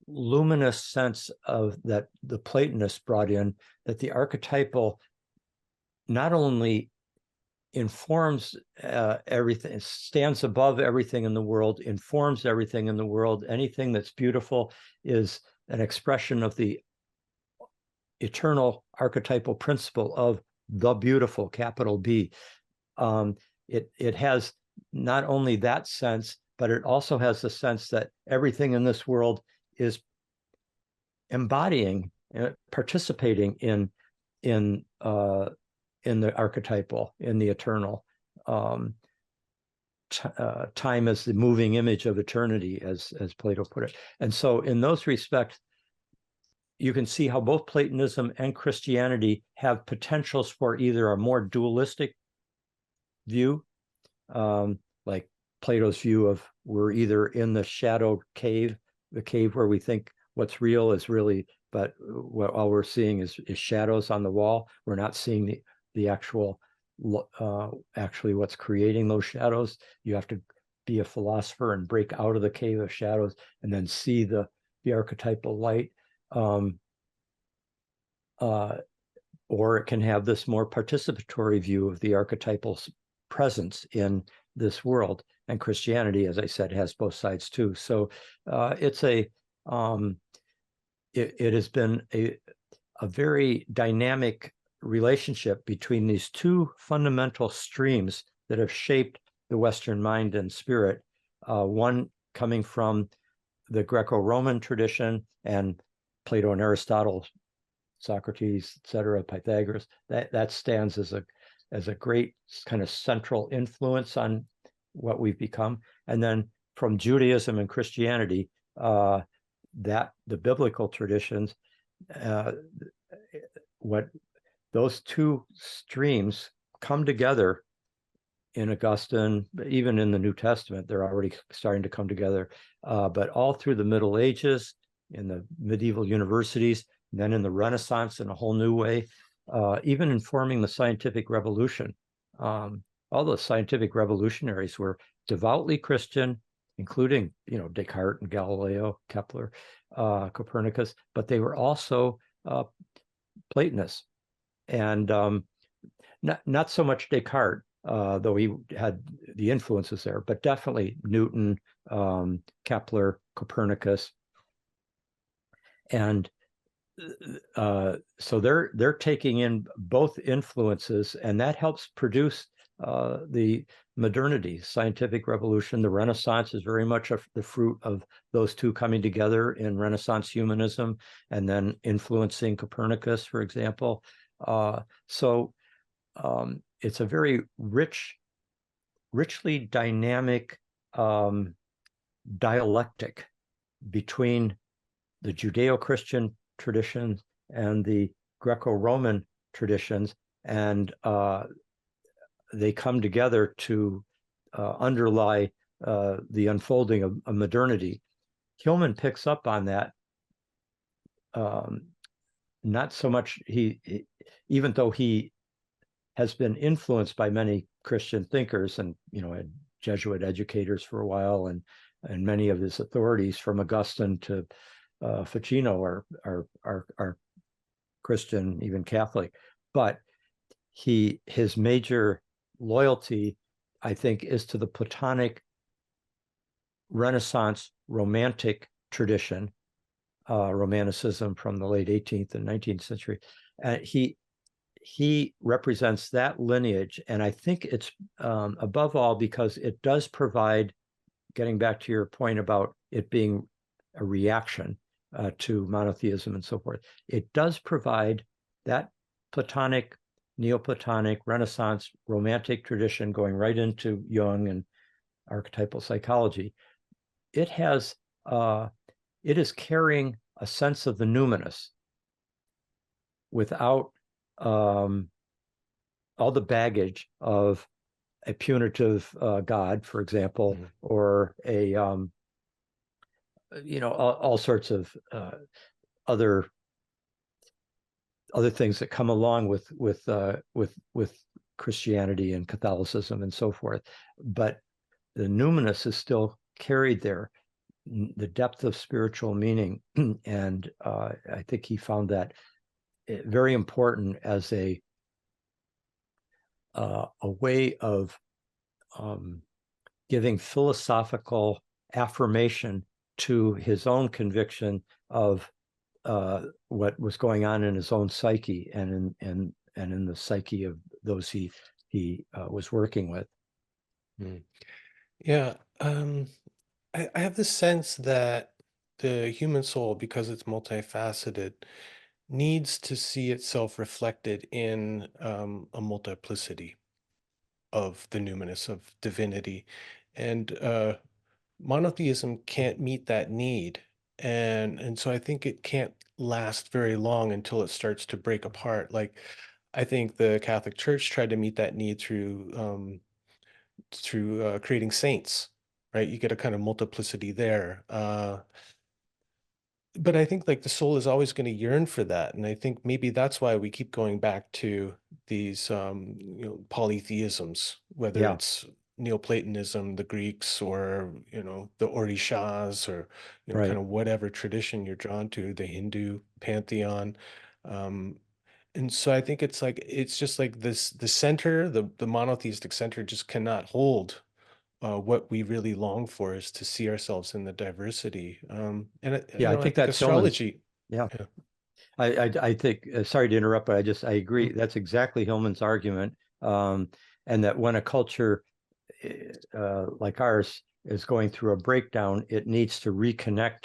luminous sense of that the Platonists brought in, that the archetypal not only informs everything, stands above everything in the world, informs everything in the world. Anything that's beautiful is an expression of the eternal archetypal principle of the beautiful, capital B. It has not only that sense, but it also has the sense that everything in this world is embodying, participating in the archetypal, in the eternal. Time as the moving image of eternity, as Plato put it. And so in those respects, you can see how both Platonism and Christianity have potentials for either a more dualistic view, like Plato's view of we're either in the shadow cave, the cave where we think what's real is really, but what all we're seeing is shadows on the wall. We're not seeing the actual actually what's creating those shadows. You have to be a philosopher and break out of the cave of shadows and then see the archetypal light. Or it can have this more participatory view of the archetypal presence in this world. And Christianity, as I said, has both sides too. So it's a it has been a very dynamic relationship between these two fundamental streams that have shaped the Western mind and spirit. One coming from the Greco-Roman tradition and Plato and Aristotle, Socrates, etc., Pythagoras. That stands as a great kind of central influence on what we've become. And then from Judaism and Christianity, that the biblical traditions, what those two streams come together in Augustine, even in the New Testament, they're already starting to come together. But all through the Middle Ages, in the medieval universities, then in the Renaissance in a whole new way, even informing the scientific revolution. All the scientific revolutionaries were devoutly Christian, including, Descartes and Galileo, Kepler, Copernicus, but they were also Platonists. And not so much Descartes, though he had the influences there, but definitely Newton, Kepler, Copernicus. And so they're taking in both influences, and that helps produce the modernity, scientific revolution. The Renaissance is very much the fruit of those two coming together in Renaissance humanism, and then influencing Copernicus, for example. So it's a very richly dynamic dialectic between the Judeo-Christian traditions and the Greco-Roman traditions, and they come together to underlie the unfolding of modernity. Hillman picks up on that. Not so much even though he has been influenced by many Christian thinkers and had Jesuit educators for a while, and many of his authorities from Augustine to Ficino are Christian, even Catholic, but his major loyalty, I think, is to the Platonic Renaissance Romantic tradition, Romanticism from the late 18th and 19th century. He represents that lineage, and I think it's above all because it does provide, getting back to your point about it being a reaction to monotheism and so forth, it does provide that Platonic, Neoplatonic, Renaissance, Romantic tradition going right into Jung and archetypal psychology. It is carrying a sense of the numinous without all the baggage of a punitive God, for example, or a all sorts of other things that come along with Christianity and Catholicism and so forth. But the numinous is still carried there, the depth of spiritual meaning, and I think he found that very important as a way of giving philosophical affirmation to his own conviction of what was going on in his own psyche and in the psyche of those he was working with. Yeah, I have the sense that the human soul, because it's multifaceted, needs to see itself reflected in a multiplicity of the numinous, of divinity. And monotheism can't meet that need. And so I think it can't last very long until it starts to break apart. Like, I think the Catholic Church tried to meet that need through creating saints, right? You get a kind of multiplicity there. but I think like the soul is always going to yearn for that. And I think maybe that's why we keep going back to these polytheisms, whether Yeah, it's Neoplatonism, the Greeks, or the Orishas, or right. kind of whatever tradition you're drawn to, the Hindu pantheon. Um, and so I think it's just like this the center, the monotheistic center just cannot hold what we really long for is to see ourselves in the diversity. Yeah, I I think think that's Hillman's. astrology. Yeah, Yeah. I think. Sorry to interrupt, but I agree. Mm, That's exactly Hillman's argument. And that when a culture like ours is going through a breakdown, it needs to reconnect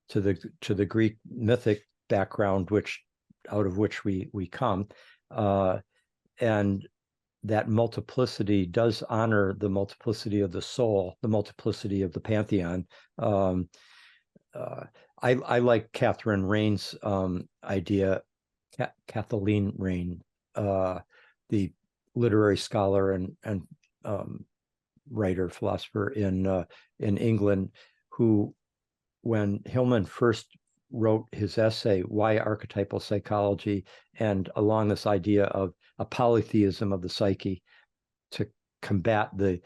to the Greek mythic background, which out of which we come, and that multiplicity does honor the multiplicity of the soul, the multiplicity of the pantheon. Um, uh, I like Catherine Rain's idea, Kathleen Rain, the literary scholar and um, writer, philosopher in England, who, when Hillman first wrote his essay, Why Archetypal Psychology, and along this idea of a polytheism of the psyche to combat the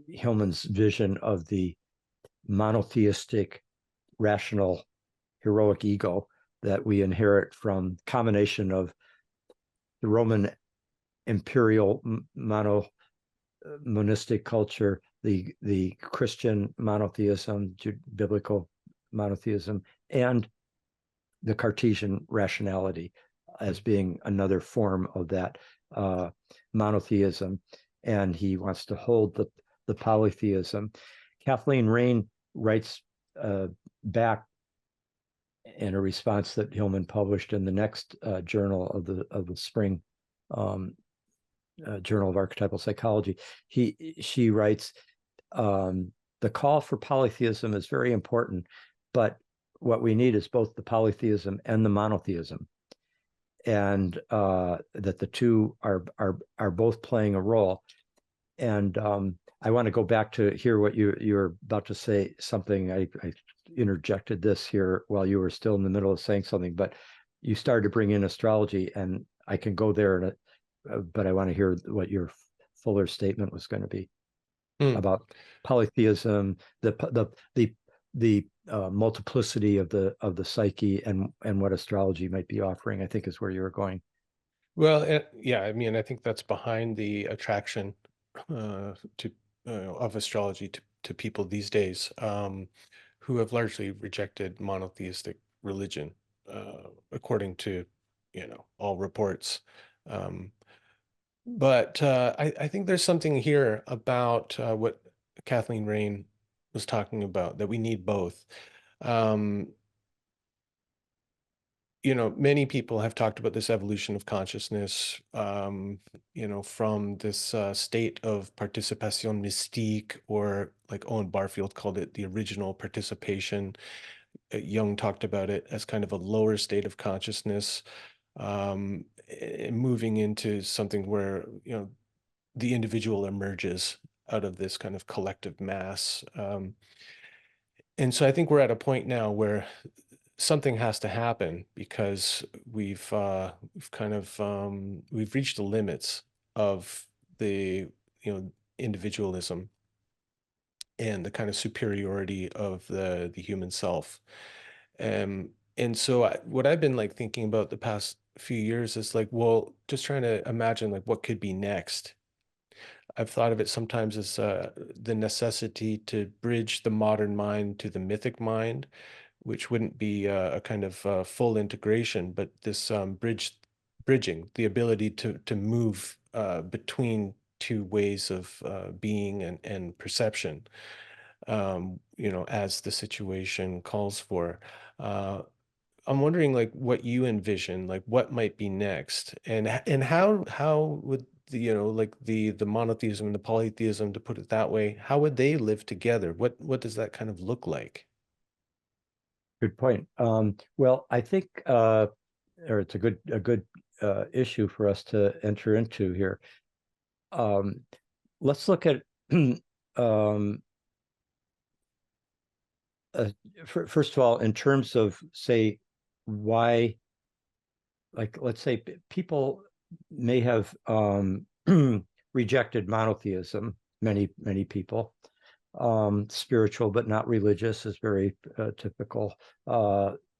Hillman's vision of the monotheistic, rational, heroic ego that we inherit from combination of the Roman imperial monistic culture, the Christian monotheism, biblical monotheism, and the Cartesian rationality as mm. being another form of that uh, monotheism. And he wants to hold the polytheism. Kathleen Rain writes back in a response that Hillman published in the next journal of the spring um, Journal of Archetypal Psychology. She writes, the call for polytheism is very important, but what we need is both the polytheism and the monotheism, and that the two are both playing a role. And I want to go back to hear what you're about to say. Something I interjected this here while you were still in the middle of saying something, but you started to bring in astrology, and I can go there, but I want to hear what your fuller statement was going to be Mm. about polytheism, the multiplicity of the psyche, and what astrology might be offering. I think is where you were going. Well, yeah, I mean, I think that's behind the attraction to of astrology to people these days who have largely rejected monotheistic religion, according to all reports. Um, But I think there's something here about what Kathleen Rain was talking about, that we need both. Um, Many people have talked about this evolution of consciousness, from this state of participation mystique, or like Owen Barfield called it, the original participation. Jung talked about it as kind of a lower state of consciousness, moving into something where, the individual emerges out of this kind of collective mass. And so I think we're at a point now where something has to happen, because we've kind of we've reached the limits of the individualism and the kind of superiority of the human self. And so what I've been like thinking about the past few years is like, well, just trying to imagine like what could be next. I've thought of it sometimes as the necessity to bridge the modern mind to the mythic mind, which wouldn't be a kind of full integration, but this bridging, the ability to move between two ways of being and perception, as the situation calls for. Uh, I'm wondering like what you envision, like what might be next, and how would like the monotheism and the polytheism, to put it that way, how would they live together? What does that kind of look like? Good point. Well, I think, or it's a good issue for us to enter into here. Um, let's look at um, first of all, in terms of, say, why, like, let's say people may have rejected monotheism, many people. Spiritual but not religious is very typical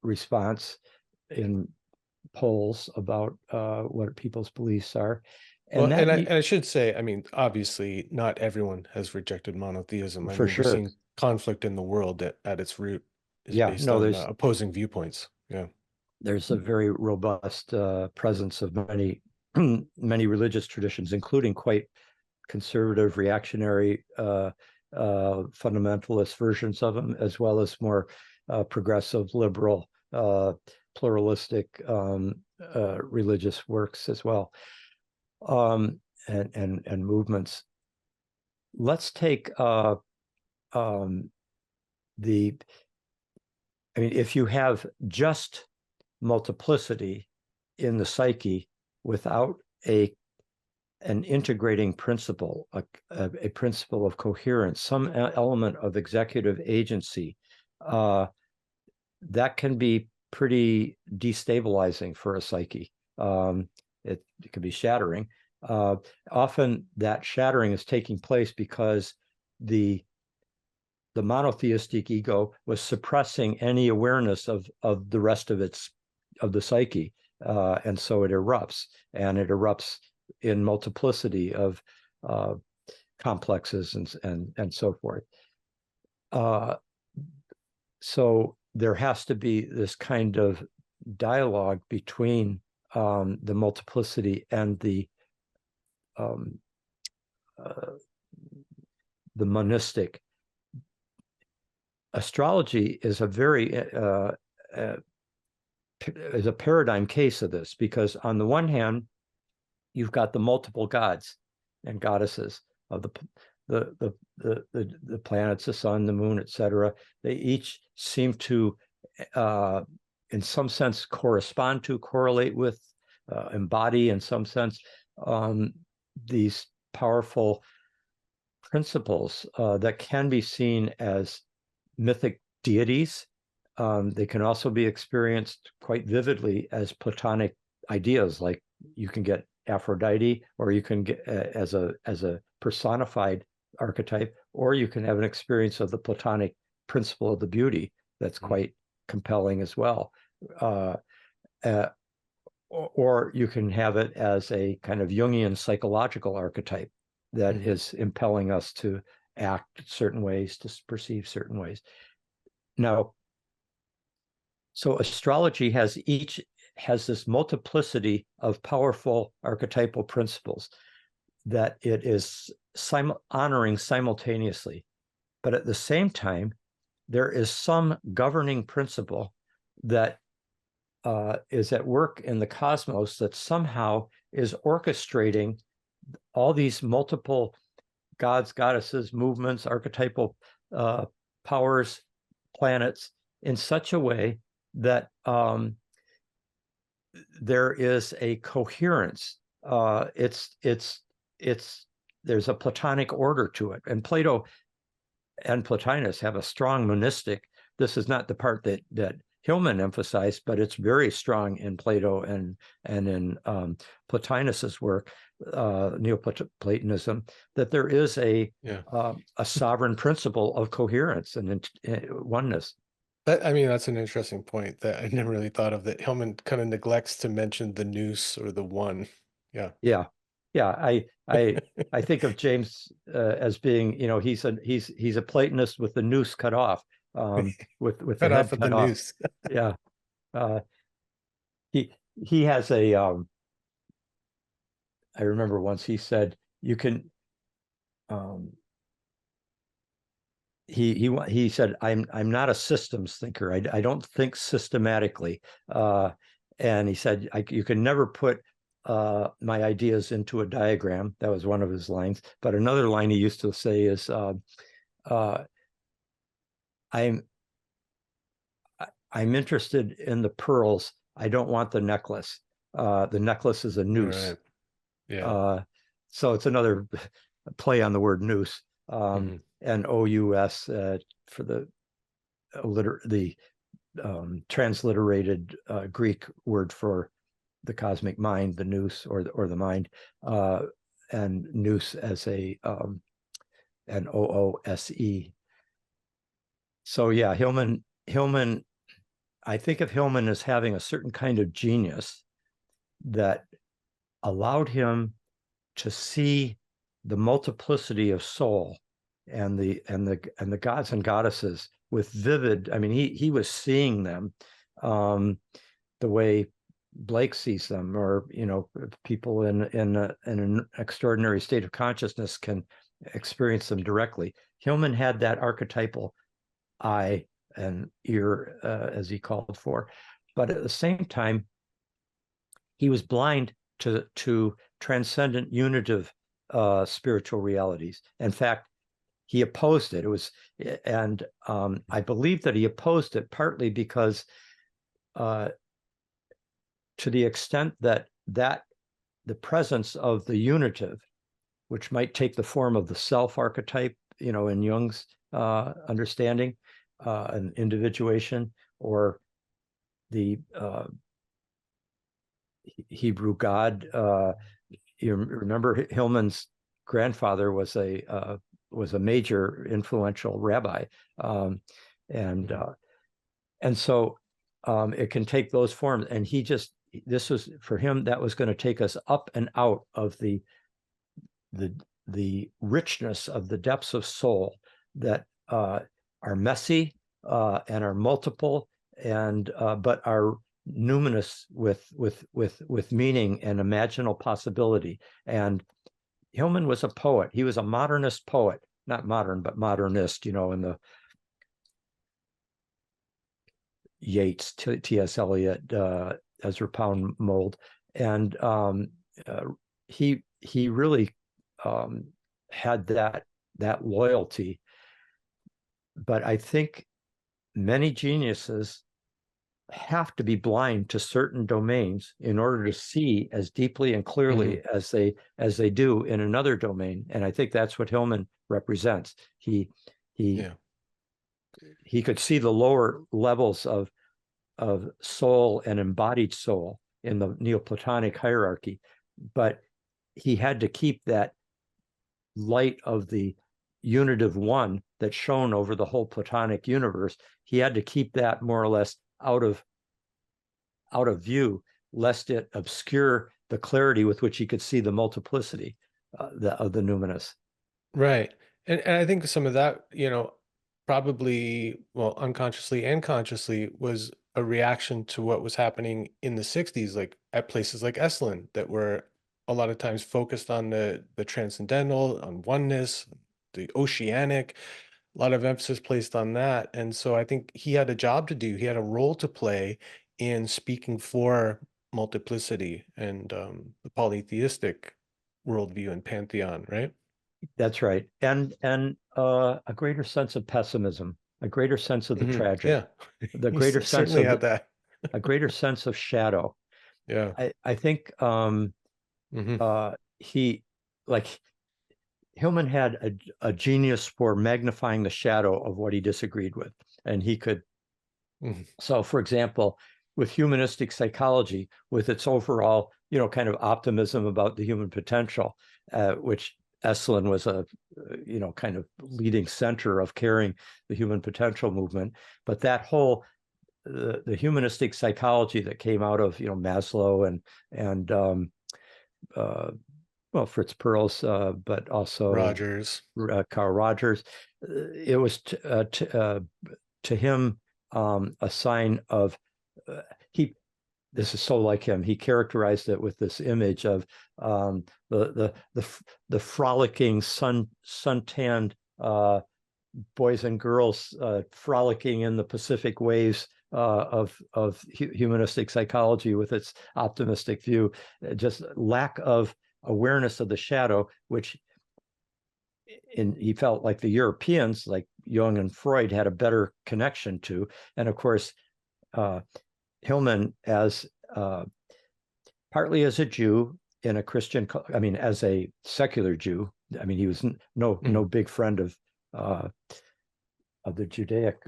response in polls about what people's beliefs are. Well, And and that, I should say, I mean, obviously, not everyone has rejected monotheism. I for mean, we're sure. seeing conflict in the world at its root is Yeah, based no, on opposing viewpoints. Yeah. there's a very robust presence of many many religious traditions, including quite conservative, reactionary, fundamentalist versions of them, as well as more progressive, liberal, pluralistic religious works as well, and movements. Let's take the. I mean, if you have just multiplicity in the psyche without an integrating principle, a principle of coherence, some element of executive agency, that can be pretty destabilizing for a psyche. It can be shattering. Often that shattering is taking place because the monotheistic ego was suppressing any awareness of the rest of the psyche, and so it erupts in multiplicity of complexes and so forth. So there has to be this kind of dialogue between the multiplicity and the monistic. Astrology is a very is a paradigm case of this, because on the one hand, you've got the multiple gods and goddesses of the planets, the sun, the moon, etc. They each seem to, in some sense, correlate with, embody, in some sense, these powerful principles that can be seen as mythic deities. They can also be experienced quite vividly as Platonic ideas, like you can get Aphrodite, or you can get as a personified archetype, or you can have an experience of the Platonic principle of the beauty that's quite compelling as well. Or you can have it as a kind of Jungian psychological archetype that is impelling us to act certain ways, to perceive certain ways. Now, so astrology has this multiplicity of powerful archetypal principles that it is honoring simultaneously. But at the same time, there is some governing principle that is at work in the cosmos that somehow is orchestrating all these multiple gods, goddesses, movements, archetypal powers, planets, in such a way that there is a coherence. There's a Platonic order to it, and Plato and Plotinus have a strong monistic. This is not the part that Hillman emphasized, but it's very strong in Plato and in Plotinus's work, Neoplatonism, that there is a sovereign principle of coherence and oneness. I mean, that's an interesting point that I never really thought of, that Hillman kind of neglects to mention the nous or the one. Yeah. Yeah. I think of James as being, he's a Platonist with the nous cut off, with the Cut head off at the cut off. nous. Yeah. He has a I remember once he said, you can he said, I'm not a systems thinker. I don't think systematically. And he said, you can never put my ideas into a diagram. That was one of his lines. But another line he used to say is, I'm interested in the pearls. I don't want the necklace. The necklace is a noose. Right. Yeah. So it's another play on the word noose, and OUS for the transliterated Greek word for the cosmic mind, the nous, or the mind, and nous as an OOSE. So yeah, Hillman, I think of Hillman as having a certain kind of genius that allowed him to see the multiplicity of soul and the gods and goddesses with vivid. I mean, he was seeing them the way Blake sees them, or people in an extraordinary state of consciousness can experience them directly. Hillman had that archetypal eye and ear, as he called for, but at the same time, he was blind to transcendent unitive spiritual realities. In fact, he opposed it. And I believe that he opposed it partly because, to the extent that the presence of the unitive, which might take the form of the self archetype, in Jung's understanding, an individuation, or the Hebrew God. You remember Hillman's grandfather was a major influential rabbi, and so it can take those forms. And this was for him, that was going to take us up and out of the richness of the depths of soul that are messy and are multiple, and but are numinous with meaning and imaginal possibility. And Hillman was a poet. He was a modernist poet, not modern, but modernist, in the Yeats, T.S. Eliot, Ezra Pound mold. And he really had that loyalty. But I think many geniuses have to be blind to certain domains in order to see as deeply and clearly as they do in another domain. And I think that's what Hillman represents. He could see the lower levels of soul and embodied soul in the Neoplatonic hierarchy, but he had to keep that light of the unitive one that shone over the whole Platonic universe. He had to keep that more or less out of view, lest it obscure the clarity with which he could see the multiplicity of the numinous. Right. And I think some of that, probably, well, unconsciously and consciously, was a reaction to what was happening in the 60s, like at places like Esalen, that were a lot of times focused on the transcendental, on oneness, the oceanic, a lot of emphasis placed on that. And so I think he had a job to do. He had a role to play in speaking for multiplicity and the polytheistic worldview and pantheon, right? That's right. And a greater sense of pessimism, a greater sense of the tragic, Yeah, the he greater sense certainly of had that. a greater sense of shadow. Yeah. I think he, like, Hillman had a genius for magnifying the shadow of what he disagreed with. And he could, so for example, with humanistic psychology, with its overall, kind of optimism about the human potential, which Esalen was a, kind of leading center of carrying the human potential movement. But that whole, the humanistic psychology that came out of, Maslow and Fritz Perls, but also Rogers, Carl Rogers. It was to him a sign of this is so like him. He characterized it with this image of the frolicking suntanned boys and girls frolicking in the Pacific waves of humanistic psychology with its optimistic view. Just lack of awareness of the shadow, which he felt like the Europeans, like Jung and Freud, had a better connection to. And of course, Hillman, as partly as a Jew in a Christian, as a secular Jew, he was no big friend of Judaic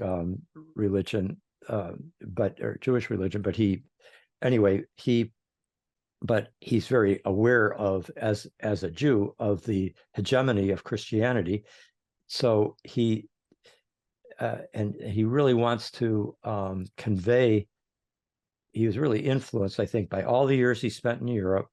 religion, or Jewish religion, but he's very aware of, as a Jew, of the hegemony of Christianity. So he really wants to convey. He was really influenced, I think, by all the years he spent in Europe,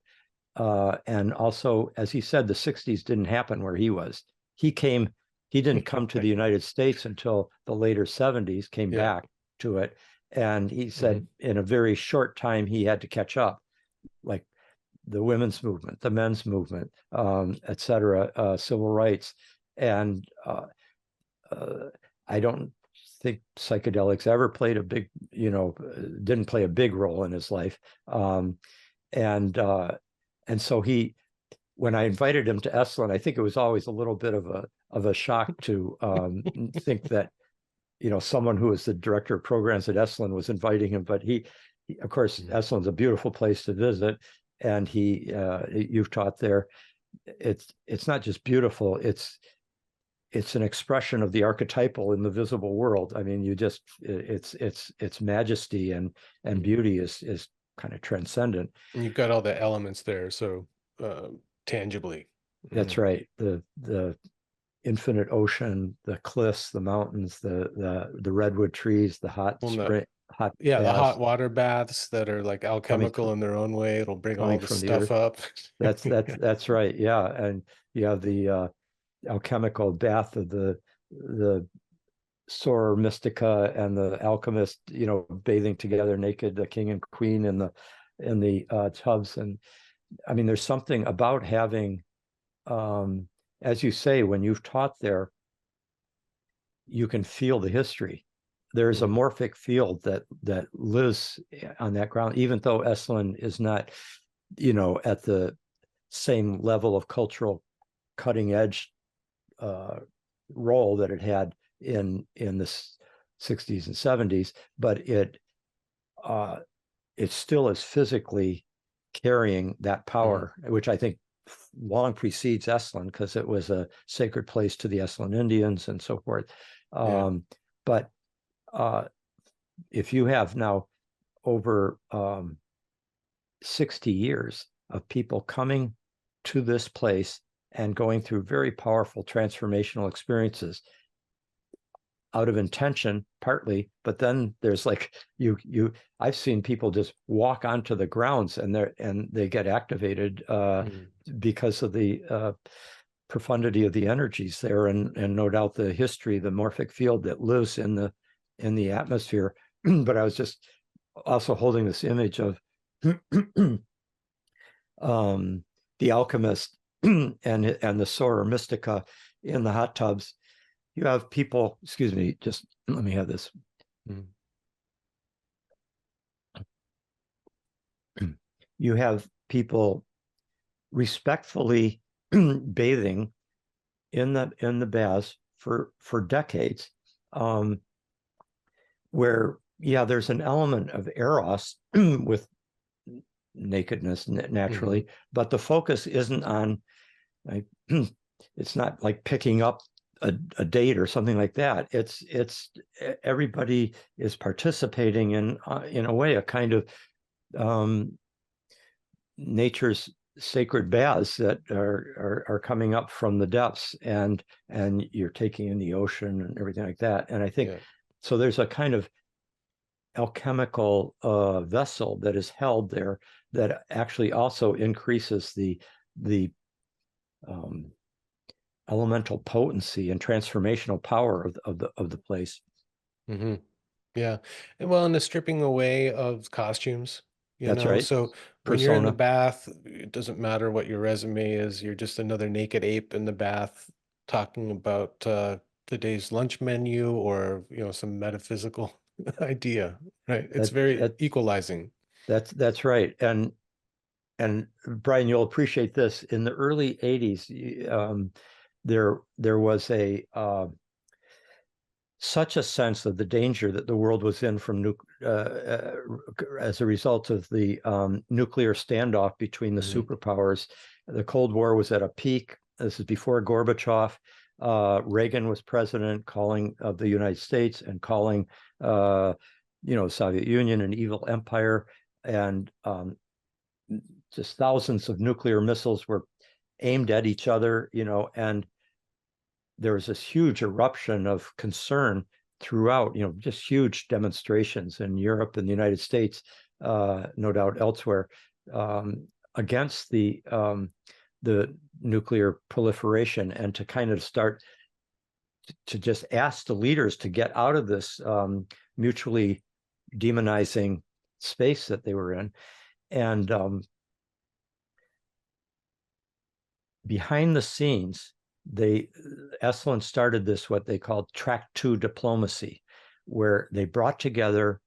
and also, as he said, the '60s didn't happen where he was. He didn't come to the United States until the later '70s. Came back to it, and he said in a very short time he had to catch up, like the women's movement, the men's movement, etc., civil rights. And I don't think psychedelics ever played a big, didn't play a big role in his life. And so when I invited him to Esalen, I think it was always a little bit of a shock to think that, someone who was the director of programs at Esalen was inviting him. But he of course, Esalen's a beautiful place to visit, and you've taught there. It's not just beautiful, it's an expression of the archetypal in the visible world. I mean, its majesty and beauty is kind of transcendent. And you've got all the elements there, so tangibly. That's right. The infinite ocean, the cliffs, the mountains, the redwood trees, the hot spring, the hot water baths that are like alchemical in their own way. It'll bring all the stuff up. That's right. Yeah, and you have the alchemical bath of the Soror Mystica and the alchemist, bathing together naked, the king and queen in the tubs. And I mean, there's something about having, as you say, when you've taught there, you can feel the history. There's a morphic field that lives on that ground, even though Esalen is not, at the same level of cultural cutting edge role that it had in the '60s and '70s, but it still is physically carrying that power, which I think long precedes Esalen, because it was a sacred place to the Esalen Indians and so forth. But if you have now over 60 years of people coming to this place and going through very powerful transformational experiences out of intention, partly, but then there's like I've seen people just walk onto the grounds and they get activated because of the profundity of the energies there, and no doubt the history, the morphic field that lives in the atmosphere. But I was just also holding this image of the alchemist and the Soror Mystica in the hot tubs. You have people, excuse me, just let me have this. You have people respectfully bathing in the baths for decades, where there's an element of eros with nakedness naturally, but the focus isn't on, like, it's not like picking up a date or something like that. It's everybody is participating in a way, a kind of nature's sacred baths that are coming up from the depths, and you're taking in the ocean and everything like that. And I think so there's a kind of alchemical vessel that is held there that actually also increases the elemental potency and transformational power of the place. Yeah. Well, and the stripping away of costumes, That's right. So when you're in the bath, it doesn't matter what your resume is. You're just another naked ape in the bath talking about the day's lunch menu or, some metaphysical idea, right? It's very equalizing. That's right. And Brian, you'll appreciate this. In the early '80s, there was such a sense of the danger that the world was in from as a result of the nuclear standoff between the superpowers. The Cold War was at a peak. This is before Gorbachev. Reagan was president, calling of the United States and calling, Soviet Union an evil empire, and just thousands of nuclear missiles were aimed at each other, and there was this huge eruption of concern throughout, just huge demonstrations in Europe and the United States, no doubt elsewhere, against the nuclear proliferation, and to kind of start to just ask the leaders to get out of this mutually demonizing space that they were in. And behind the scenes, Esalen started this, what they called Track 2 diplomacy, where they brought together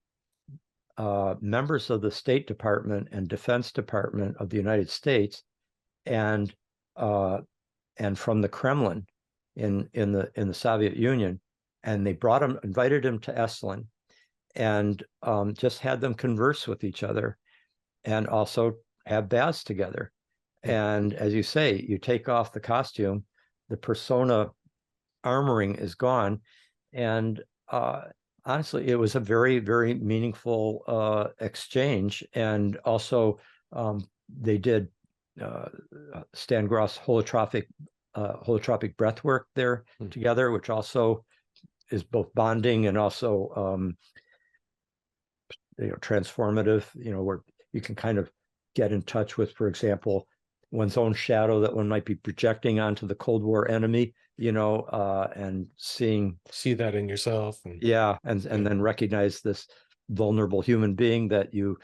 members of the State Department and Defense Department of the United States, and from the Kremlin in the Soviet Union, and they invited him to Esalen, and just had them converse with each other, and also have baths together. And as you say, you take off the costume, the persona armoring is gone, and honestly, it was a very, very meaningful exchange. And also, they did Stan Grof's holotropic breath work there together, which also is both bonding and also transformative. Where you can kind of get in touch with, for example, one's own shadow that one might be projecting onto the Cold War enemy, and see that in yourself, and then recognize this vulnerable human being that you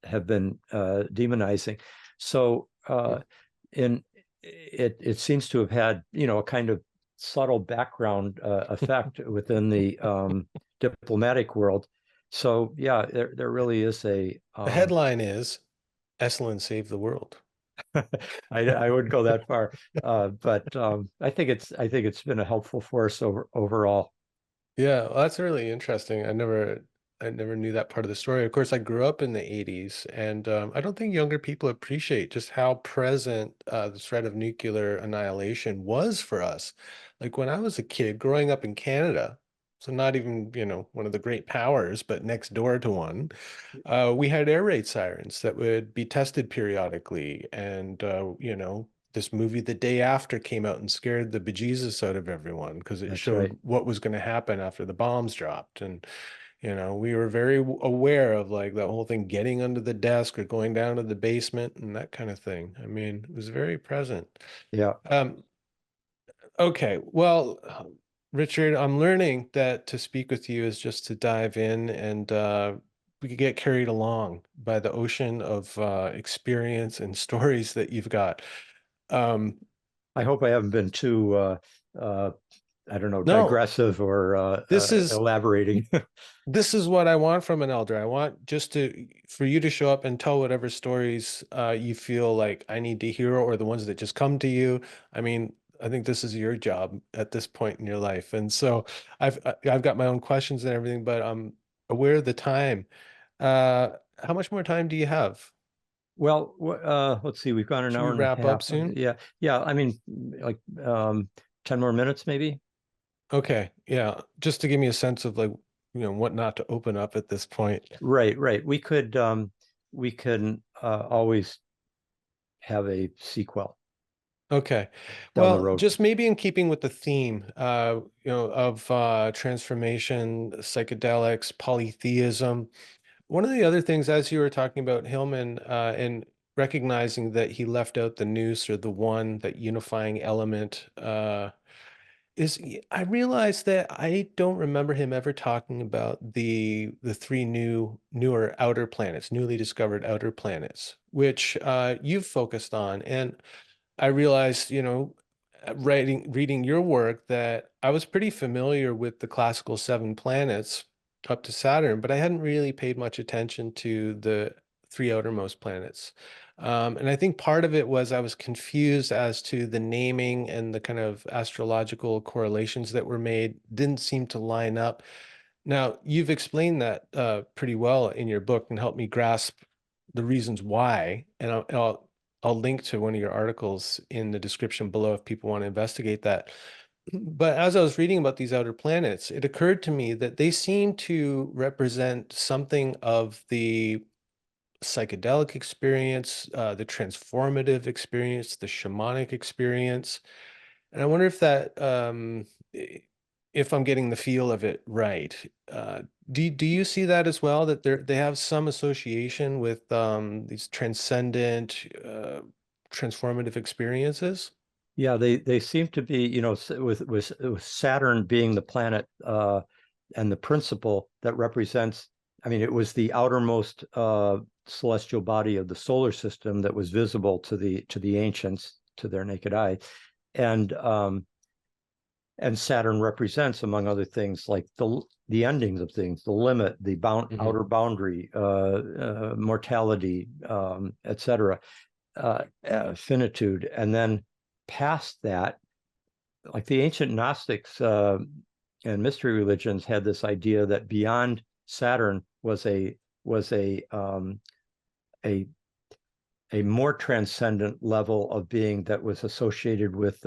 have been demonizing. So it seems to have had a kind of subtle background effect within the diplomatic world. So there really is the headline is Esalen saved the world. I wouldn't go that far, but I think it's been a helpful force overall. Yeah, well, that's really interesting. I never knew that part of the story. Of course, I grew up in the 80s, and I don't think younger people appreciate just how present the threat of nuclear annihilation was for us. Like when I was a kid growing up in Canada, so not even, one of the great powers, but next door to one, we had air raid sirens that would be tested periodically. And, this movie The Day After came out and scared the bejesus out of everyone because it That's showed right. what was going to happen after the bombs dropped. And, we were very aware of like that whole thing, getting under the desk or going down to the basement and that kind of thing. I mean, it was very present. Yeah. Okay. Well, Richard, I'm learning that to speak with you is just to dive in, and we could get carried along by the ocean of experience and stories that you've got. I hope I haven't been too I don't know, No, digressive or this is elaborating. this is what I want from an elder. I want just for you to show up and tell whatever stories you feel like I need to hear, or the ones that just come to you. I mean, I think this is your job at this point in your life. And so I've got my own questions and everything, but I'm aware of the time. How much more time do you have? Well, let's see, we've gone an Should we hour and a wrap up half. soon? Yeah. I mean, like 10 more minutes, maybe. Okay, yeah. Just to give me a sense of like, what not to open up at this point. Right. We can always have a sequel Okay. down the Well, road. just maybe in keeping with the theme, of transformation, psychedelics, polytheism. One of the other things, as you were talking about Hillman, and recognizing that he left out the nous, or the one, that unifying element, I realized that I don't remember him ever talking about the three newer outer planets, newly discovered outer planets, which you've focused on. And I realized, reading your work, that I was pretty familiar with the classical seven planets up to Saturn, but I hadn't really paid much attention to the three outermost planets. And I think part of it was I was confused as to the naming, and the kind of astrological correlations that were made didn't seem to line up. Now, you've explained that pretty well in your book and helped me grasp the reasons why. And I'll link to one of your articles in the description below if people want to investigate that. But as I was reading about these outer planets, it occurred to me that they seem to represent something of the psychedelic experience, the transformative experience, the shamanic experience. And I wonder if that, if I'm getting the feel of it right. Do you see that as well, that they have some association with these transcendent, transformative experiences? Yeah, they seem to be, with Saturn being the planet and the principle that represents, I mean, it was the outermost celestial body of the solar system that was visible to the ancients, to their naked eye. And Saturn represents, among other things, like the endings of things, the limit, the outer boundary, mortality, etc., finitude. And then past that, like the ancient Gnostics and mystery religions had this idea that beyond Saturn was a more transcendent level of being that was associated with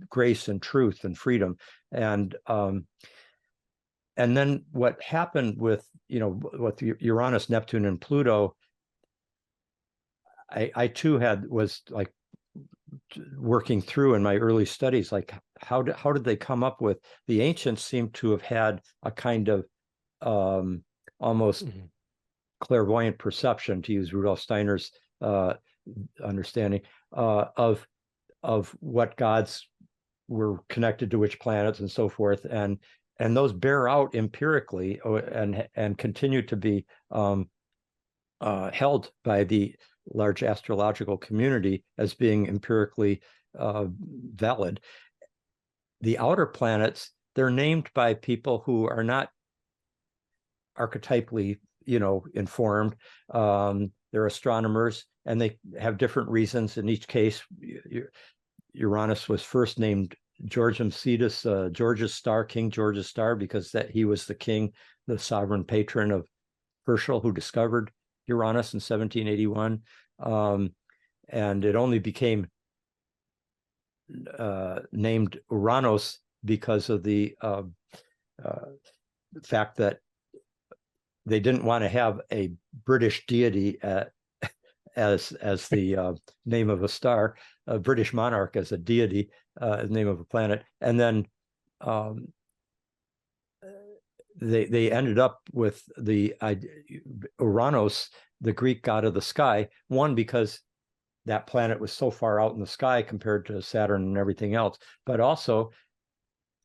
grace and truth and freedom. And then what happened with Uranus, Neptune, and Pluto, I too was like working through in my early studies, like how did they come up with, the ancients seem to have had a kind of almost clairvoyant perception, to use Rudolf Steiner's understanding of what gods were connected to which planets and so forth, and those bear out empirically and continue to be held by the large astrological community as being empirically valid. The outer planets, they're named by people who are not archetypally, informed. They're astronomers, and they have different reasons. In each case, Uranus was first named Georgium Cetus, George's star, King George's star, because that he was the king, the sovereign patron of Herschel, who discovered Uranus in 1781. And it only became named Uranos because of the fact that they didn't want to have a British deity as the name of a star, a British monarch as a deity, name of a planet. And then they ended up with the Uranos, the Greek god of the sky, one, because that planet was so far out in the sky compared to Saturn and everything else, but also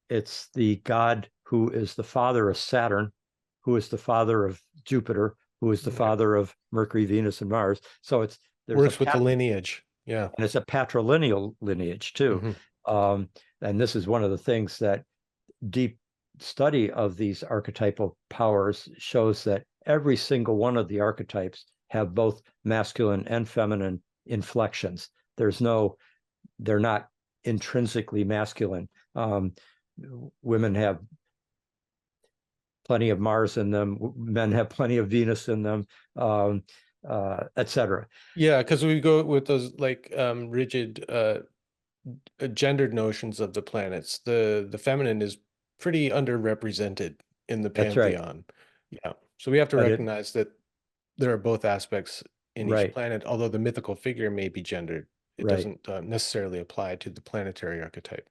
it's the god who is the father of Saturn, who is the father of Jupiter, who is the father of Mercury, Venus, and Mars. So works with the lineage. Yeah. And it's a patrilineal lineage too. And this is one of the things that deep study of these archetypal powers shows, that every single one of the archetypes have both masculine and feminine inflections. They're not intrinsically masculine. Women have plenty of Mars in them, men have plenty of Venus in them, etc. Yeah, because we go with those like rigid gendered notions of the planets. The feminine is pretty underrepresented in the That's right. pantheon. Yeah. So we have to recognize that there are both aspects in each planet, although the mythical figure may be gendered. It doesn't necessarily apply to the planetary archetype.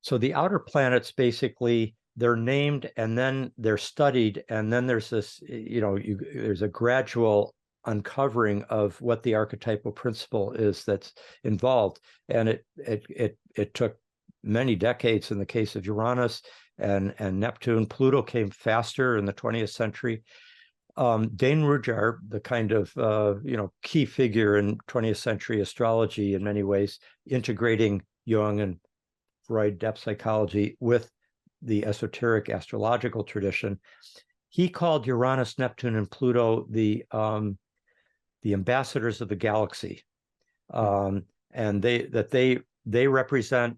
So the outer planets, basically, they're named and then they're studied, and then there's this, there's a gradual uncovering of what the archetypal principle is that's involved. And it took many decades in the case of Uranus and Neptune. Pluto came faster in the 20th century. Dane Rudhyar, the kind of key figure in 20th century astrology in many ways, integrating Jung and Freud depth psychology with the esoteric astrological tradition, he called Uranus, Neptune, and Pluto the ambassadors of the galaxy, and they represent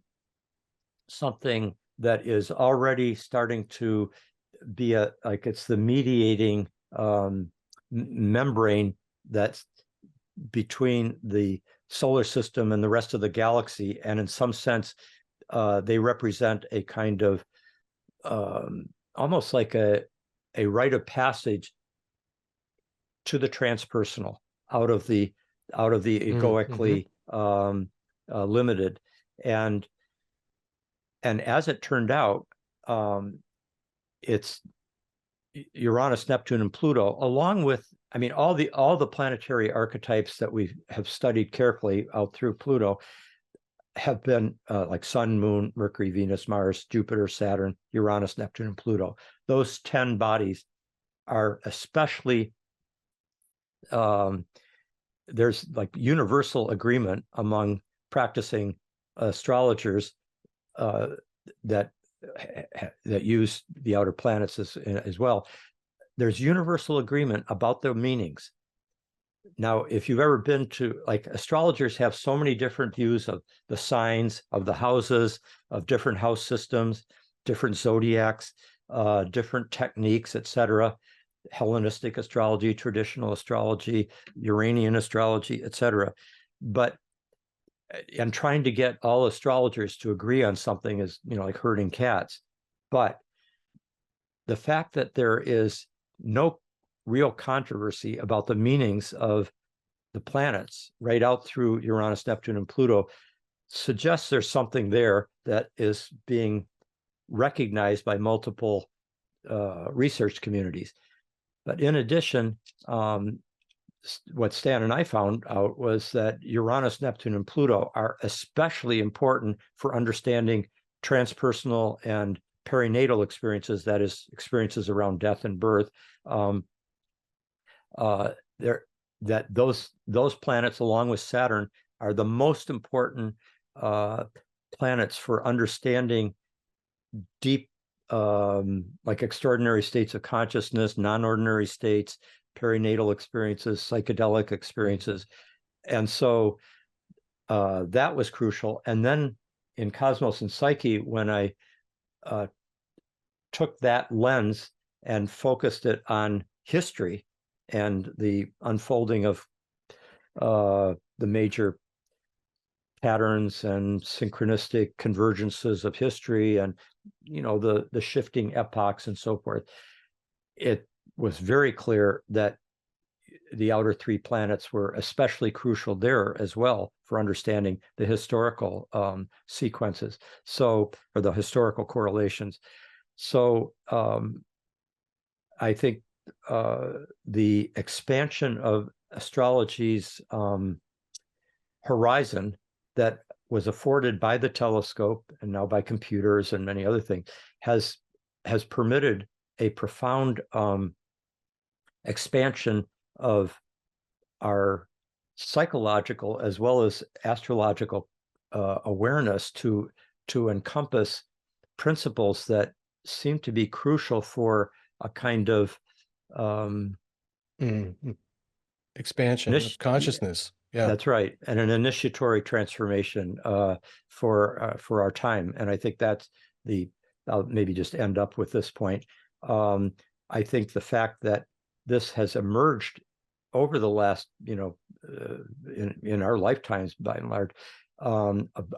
something that is already starting to be it's the mediating membrane that's between the solar system and the rest of the galaxy, and in some sense they represent a kind of almost like a rite of passage to the transpersonal, out of the egoically limited, and as it turned out, it's Uranus, Neptune, and Pluto, along with, I mean, all the planetary archetypes that we have studied carefully out through Pluto have been like Sun, Moon, Mercury, Venus, Mars, Jupiter, Saturn, Uranus, Neptune, and Pluto. Those 10 bodies are especially, there's like universal agreement among practicing astrologers that use the outer planets as well. There's universal agreement about the meanings. Now, if you've ever been to, like, astrologers have so many different views of the signs, of the houses, of different house systems, different zodiacs, different techniques, etc. Hellenistic astrology, traditional astrology, Uranian astrology, etc. But and trying to get all astrologers to agree on something is, like herding cats. But the fact that there is no real controversy about the meanings of the planets right out through Uranus, Neptune, and Pluto suggests there's something there that is being recognized by multiple research communities. But in addition, what Stan and I found out was that Uranus, Neptune, and Pluto are especially important for understanding transpersonal and perinatal experiences, that is, experiences around death and birth. That those planets, along with Saturn, are the most important planets for understanding deep, like extraordinary states of consciousness, non-ordinary states, perinatal experiences, psychedelic experiences. And so that was crucial. And then in Cosmos and Psyche, when I took that lens and focused it on history and the unfolding of the major patterns and synchronistic convergences of history, and the shifting epochs and so forth, it was very clear that the outer 3 planets were especially crucial there as well for understanding the historical sequences, or the historical correlations. So I think the expansion of astrology's horizon that was afforded by the telescope and now by computers and many other things has permitted a profound expansion of our psychological as well as astrological awareness to encompass principles that seem to be crucial for a kind of expansion of consciousness. Yeah, that's right, and an initiatory transformation for our time. And I think that's I'll maybe just end up with this point. I think the fact that this has emerged over the last, in our lifetimes, by and large,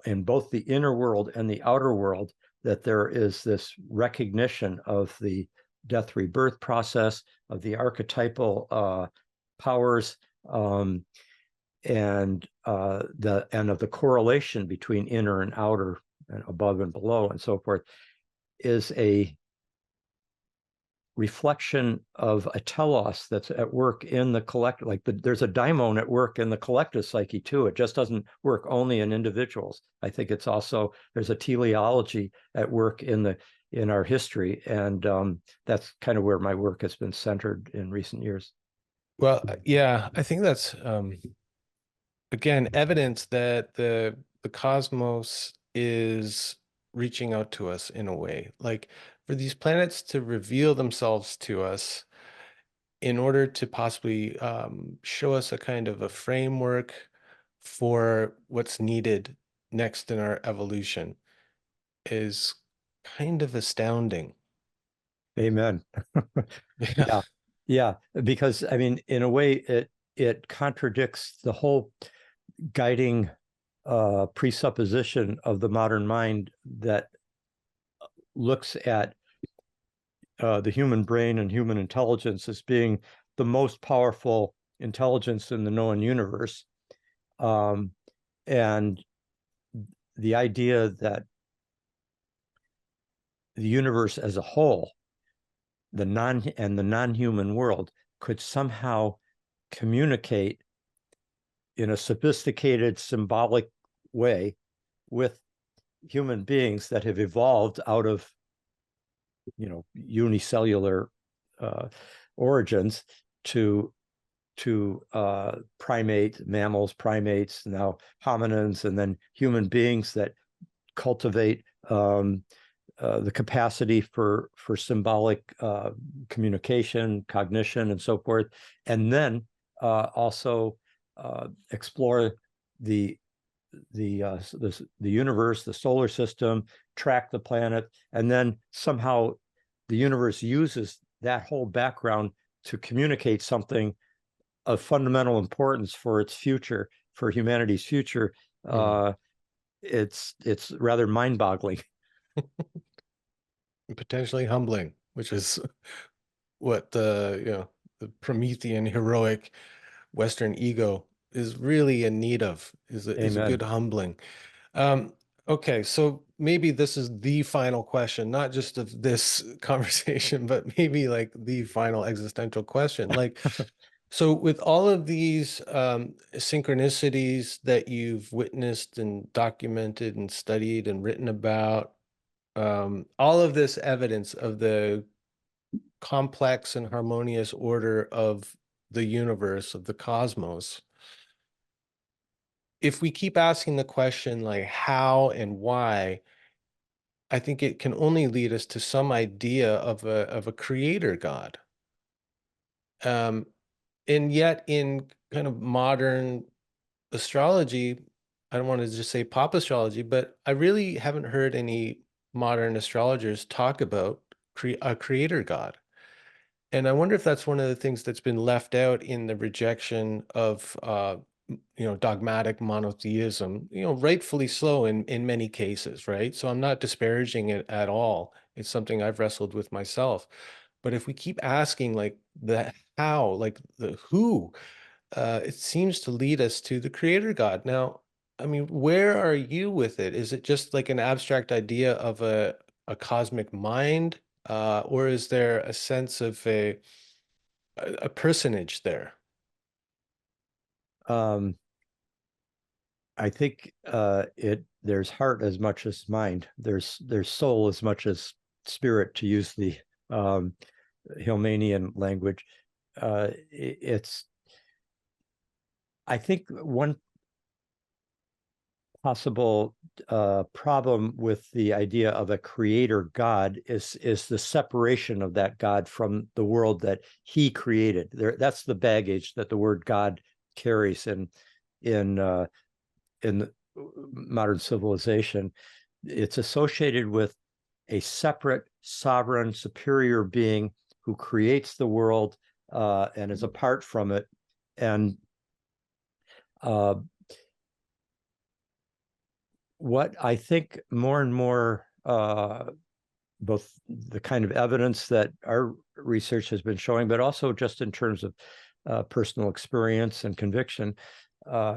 in both the inner world and the outer world, that there is this recognition of the death rebirth process, of the archetypal powers, and of the correlation between inner and outer, and above and below, and so forth, is a reflection of a telos that's at work in the collective. Like there's a daimon at work in the collective psyche too. It just doesn't work only in individuals. I think it's also, there's a teleology at work in our history, and that's kind of where my work has been centered in recent years. Well, yeah, I think that's again evidence that the cosmos is reaching out to us in a way, like for these planets to reveal themselves to us in order to possibly show us a kind of a framework for what's needed next in our evolution is kind of astounding. Amen. Yeah. Yeah, because I mean, in a way, it contradicts the whole guiding presupposition of the modern mind that looks at the human brain and human intelligence as being the most powerful intelligence in the known universe. And the idea that the universe as a whole, the non-human world, could somehow communicate in a sophisticated, symbolic way with human beings that have evolved out of, unicellular origins to mammals, primates, now hominins, and then human beings that cultivate the capacity for symbolic communication, cognition, and so forth, and then also explore the universe, the solar system, track the planet, and then somehow the universe uses that whole background to communicate something of fundamental importance for its future, for humanity's future. It's rather mind-boggling. Potentially humbling, which is what the Promethean heroic Western ego is really in need of, is a good humbling. Okay, so maybe this is the final question, not just of this conversation, but maybe like the final existential question. Like, so with all of these synchronicities that you've witnessed and documented and studied and written about, all of this evidence of the complex and harmonious order of the universe, of the cosmos, if we keep asking the question like how and why, I think it can only lead us to some idea of a creator God. And yet in kind of modern astrology, I don't want to just say pop astrology, but I really haven't heard any modern astrologers talk about a creator God. And I wonder if that's one of the things that's been left out in the rejection of dogmatic monotheism, rightfully so in many cases, right? So I'm not disparaging it at all. It's something I've wrestled with myself. But if we keep asking like the how, like the who, it seems to lead us to the creator God. Now, I mean, where are you with it? Is it just like an abstract idea of a cosmic mind? Or is there a sense of a personage there? I think there's heart as much as mind. There's soul as much as spirit, to use the Hillmanian language. I think one possible problem with the idea of a creator God is the separation of that God from the world that he created. That's the baggage that the word God carries in modern civilization. It's associated with a separate, sovereign, superior being who creates the world and is apart from it. And what I think more and more, both the kind of evidence that our research has been showing, but also just in terms of personal experience and conviction,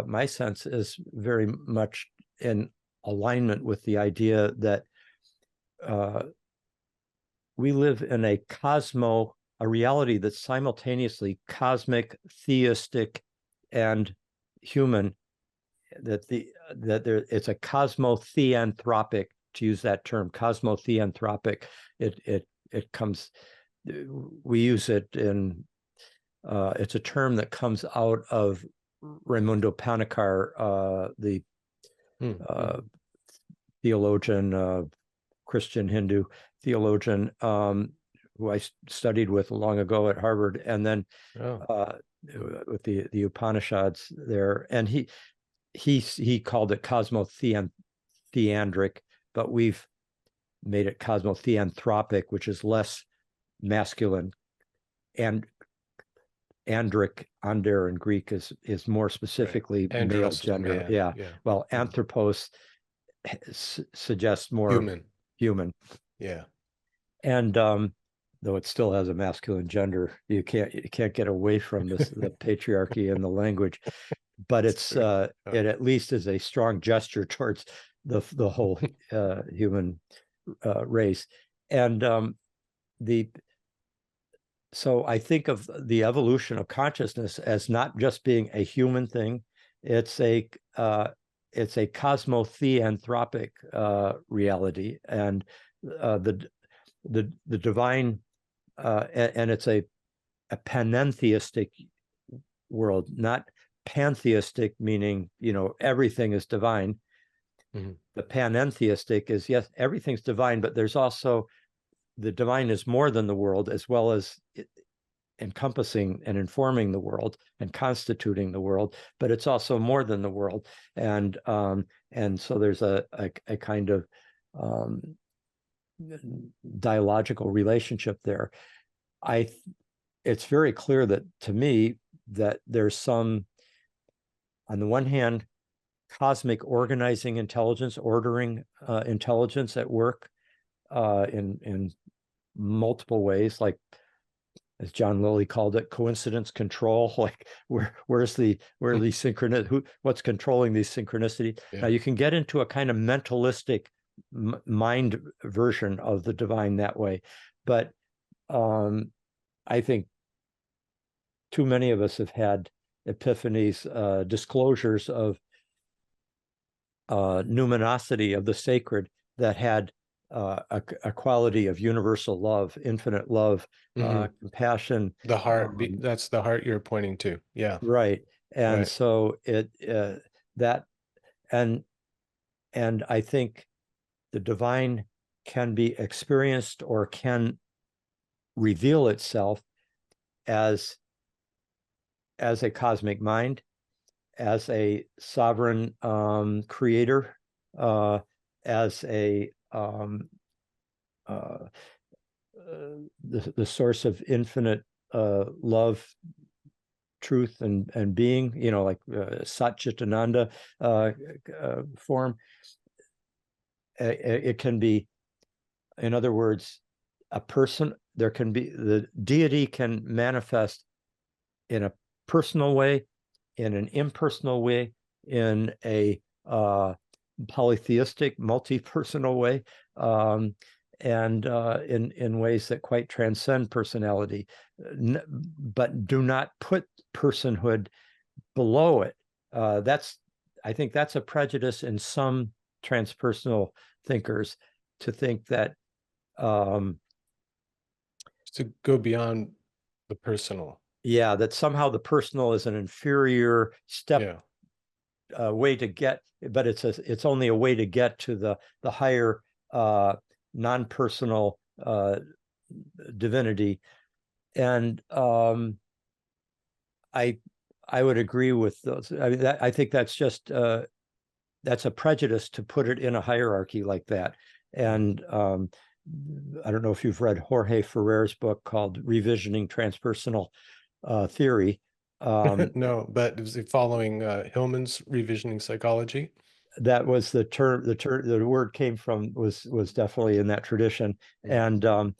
my sense is very much in alignment with the idea that we live in a reality that's simultaneously cosmic, theistic, and human. It's a cosmo-theanthropic, to use that term, cosmo-theanthropic. It comes, we use it in, it's a term that comes out of Raimundo Panikkar, the theologian, Christian Hindu theologian, who I studied with long ago at Harvard, and then with the Upanishads there, and he called it cosmo-theandric, but we've made it cosmo-theanthropic, which is less masculine. And andric, ander in Greek is more specifically male Andros is gender. man. Yeah. Yeah. Well, Mhm. anthropos suggests more Human. human. Yeah. And though it still has a masculine gender, you can't get away from this, the patriarchy in the language. But it's Oh. it at least is a strong gesture towards the whole human race. And so I think of the evolution of consciousness as not just being a human thing. It's a cosmo-theanthropic reality, and the divine, and it's a panentheistic world, not pantheistic, meaning everything is divine. Mhm. The panentheistic is, yes, everything's divine, but there's also the divine is more than the world, as well as encompassing and informing the world and constituting the world, but it's also more than the world. And so there's a kind of dialogical relationship there. It's very clear that to me that there's some, on the one hand, cosmic organizing intelligence, ordering intelligence at work in multiple ways, like as John Lilly called it, coincidence control. Like where's the synchronicity? What's controlling these synchronicity? Yeah. Now you can get into a kind of mentalistic mind version of the divine that way, but I think too many of us have had epiphanies, disclosures of numinosity of the sacred that had a quality of universal love, infinite love, compassion. The heart, that's the heart you're pointing to. Yeah. Right. And Right. so that, and I think the divine can be experienced or can reveal itself as a cosmic mind, as a sovereign creator, as a the source of infinite love, truth, and being, like Satchitananda form. It can be, in other words, a person. There can be, the deity can manifest in a personal way, in an impersonal way, in a polytheistic, multi-personal way, and in ways that quite transcend personality, but do not put personhood below it. I think that's a prejudice in some transpersonal thinkers, to think that To go beyond the personal. yeah, that somehow the personal is an inferior step, way to get, but it's only a way to get to the higher non-personal divinity. And I would agree with those. I mean, I think that's just that's a prejudice to put it in a hierarchy like that. And I don't know if you've read Jorge Ferrer's book called Revisioning Transpersonal Theory. No, but is it following Hillman's revisioning psychology? That was the term. The word came from, was definitely in that tradition. And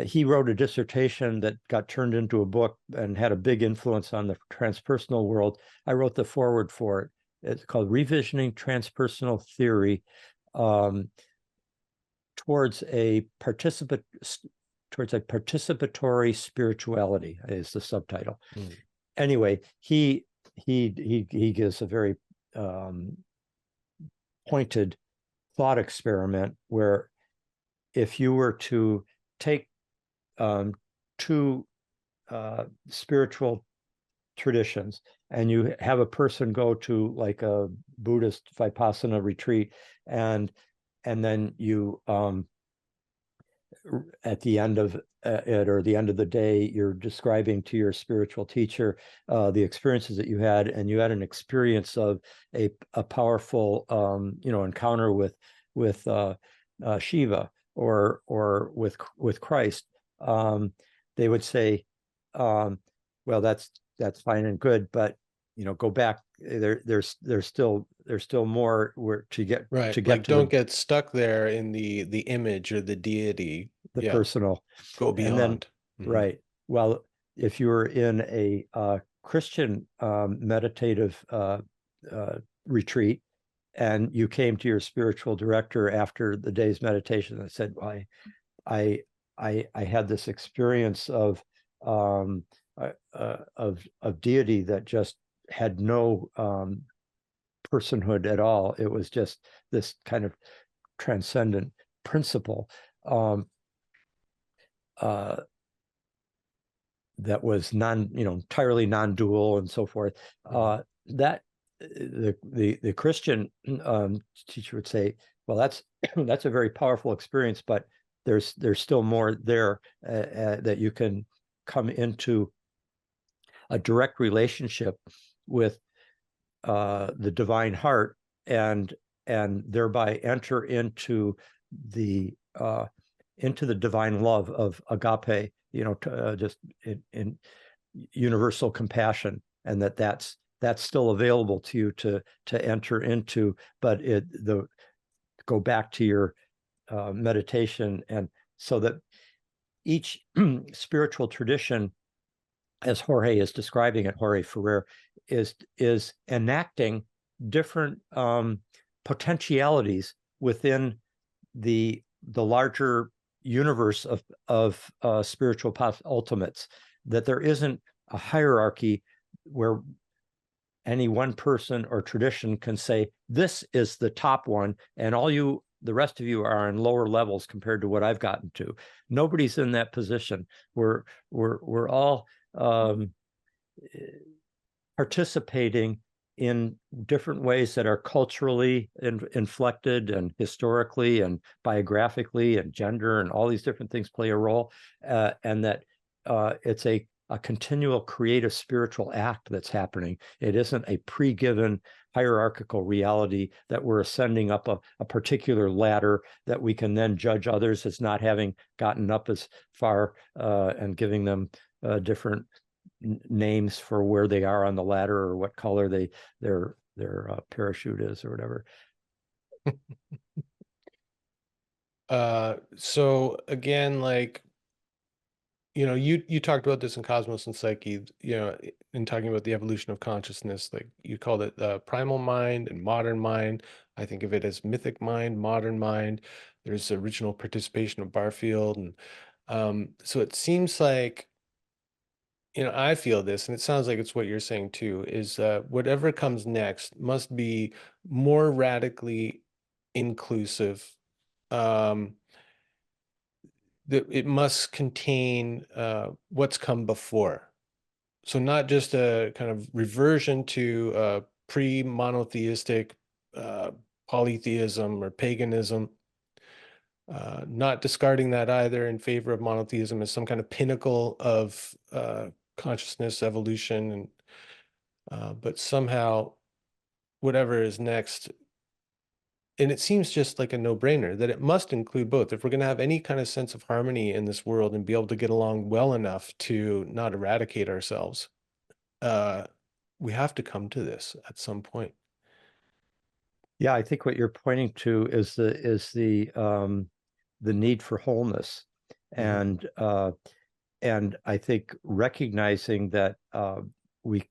he wrote a dissertation that got turned into a book and had a big influence on the transpersonal world. I wrote the foreword for it. It's called Revisioning Transpersonal Theory, towards a participatory spirituality is the subtitle. Anyway, he gives a very pointed thought experiment where, if you were to take two spiritual traditions, and you have a person go to like a Buddhist Vipassana retreat, and then you at the end of it, or the end of the day, you're describing to your spiritual teacher the experiences that you had, and you had an experience of a powerful encounter with Shiva, or with Christ. They would say, well, that's fine and good, but go back. There's still more where to get Right. to Like don't the get stuck there in the image or the deity. Yeah. personal. Go And then, beyond. Hmm. right. Well, if you were in a Christian meditative retreat, and you came to your spiritual director after the day's meditation and said, well, I I had this experience um, of deity that just had no personhood at all. It was just this kind of transcendent principle um, uh, that was entirely non-dual and so forth. That the Christian teacher would say, well, that's a very powerful experience, but there's still more there that you can come into a direct relationship with the divine heart, and thereby enter the uh, into the divine love of agape, just in universal compassion, and that's still available to you to enter into. But go back to your meditation, and so that each spiritual tradition, as Jorge is describing it, Jorge Ferrer, is enacting different potentialities within the larger universe of spiritual ultimates. That there isn't a hierarchy where any one person or tradition can say this is the top one, and the rest of you are on lower levels compared to what I've gotten to. Nobody's in that position. We're all participating in different ways that are culturally inflected, and historically and biographically, and gender and all these different things play a role, and that it's a continual creative spiritual act that's happening. It isn't a pre-given hierarchical reality that we're ascending up a particular ladder that we can then judge others as not having gotten up as far, and giving them different names for where they are on the ladder, or what color their parachute is, or whatever. So again, like, you talked about this in Cosmos and Psyche, in talking about the evolution of consciousness. Like you called it primal mind and modern mind. I think of it as mythic mind, modern mind. There's original participation of Barfield, and so it seems like, I feel this, and it sounds like it's what you're saying too, is whatever comes next must be more radically inclusive. Um, that it must contain what's come before. So not just a kind of reversion to pre-monotheistic uh, polytheism or paganism, not discarding that either in favor of monotheism as some kind of pinnacle of consciousness evolution, and but somehow whatever is next, and it seems just like a no-brainer that it must include both. If we're going to have any kind of sense of harmony in this world and be able to get along well enough to not eradicate ourselves, uh, we have to come to this at some point. Yeah, I think what you're pointing to is the need for wholeness, Mhm. and I think recognizing that we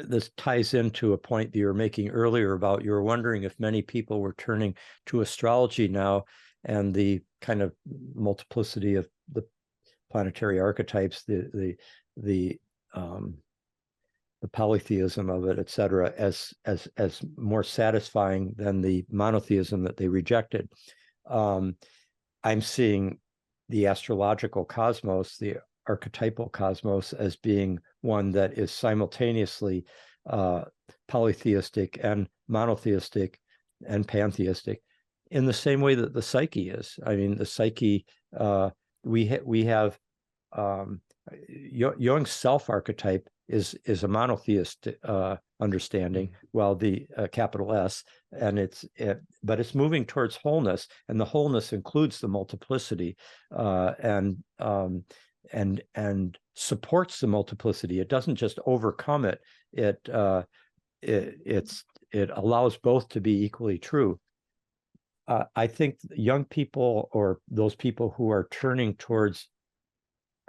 this ties into a point that you were making earlier about, you were wondering if many people were turning to astrology now, and the kind of multiplicity of the planetary archetypes, the um, the polytheism of it, et cetera, as more satisfying than the monotheism that they rejected. Um, I'm seeing the astrological cosmos, the archetypal cosmos, as being one that is simultaneously polytheistic and monotheistic and pantheistic, in the same way that the psyche is. I mean, the psyche, we have Jung's self archetype is a monotheist understanding, while the capital S, but it's moving towards wholeness, and the wholeness includes the multiplicity, and supports the multiplicity. It doesn't just overcome it. It allows both to be equally true. I think young people, or those people who are turning towards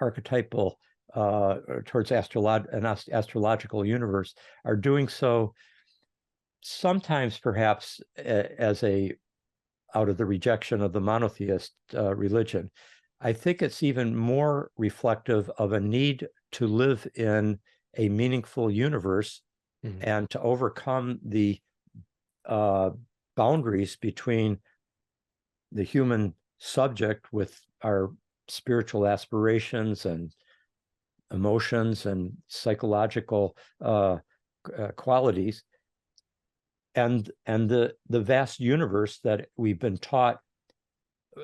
archetypal, or towards an astrological universe, are doing so sometimes perhaps as out of the rejection of the monotheist religion. I think it's even more reflective of a need to live in a meaningful universe, and to overcome the boundaries between the human subject with our spiritual aspirations and emotions and psychological qualities, and the vast universe that we've been taught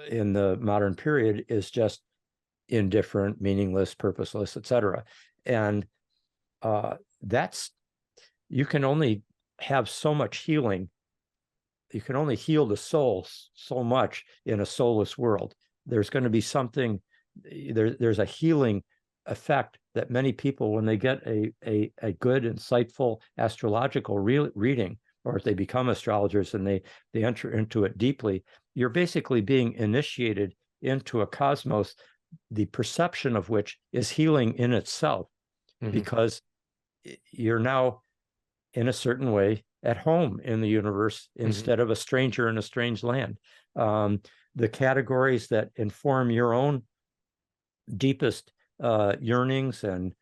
in the modern period is just indifferent, meaningless, purposeless, etc. And that's, you can only have so much healing. You can only heal the soul so much in a soulless world. There's going to be something, there's a healing effect that many people, when they get a good, insightful astrological reading, or if they become astrologers and they enter into it deeply, you're basically being initiated into a cosmos, the perception of which is healing in itself, because you're now, in a certain way, at home in the universe instead of a stranger in a strange land. The categories that inform your own deepest yearnings and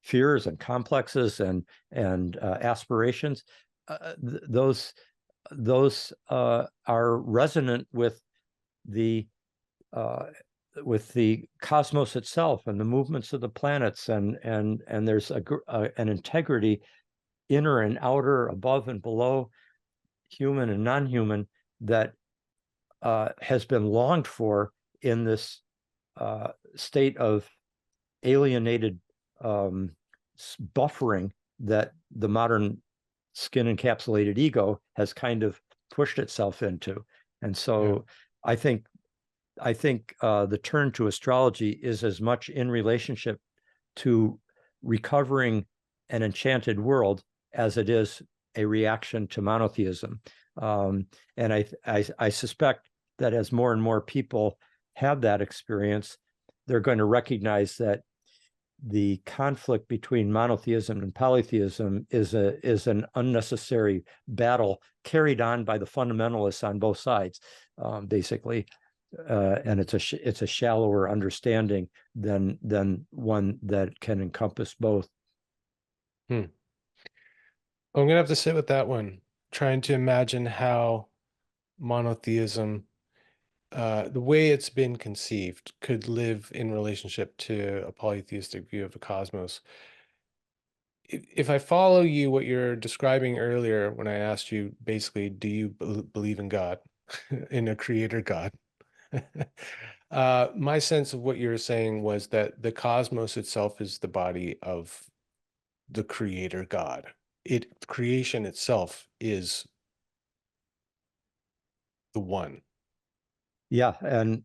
fears and complexes and aspirations, those are resonant with the cosmos itself and the movements of the planets, and there's an integrity, inner and outer, above and below, human and non-human, that has been longed for in this state of alienated buffering that the modern skin encapsulated ego has kind of pushed itself into. And so I think the turn to astrology is as much in relationship to recovering an enchanted world as it is a reaction to monotheism. And I suspect that as more and more people have that experience, they're going to recognize that the conflict between monotheism and polytheism is an unnecessary battle carried on by the fundamentalists on both sides, basically. And it's a shallower understanding than one that can encompass both. I'm gonna have to sit with that one, trying to imagine how monotheism, the way it's been conceived, could live in relationship to a polytheistic view of the cosmos. If I follow you, what you're describing earlier, when I asked you, basically, do you believe in God, in a creator God? My sense of what you're saying was that the cosmos itself is the body of the creator God. Creation itself is the one. Yeah, and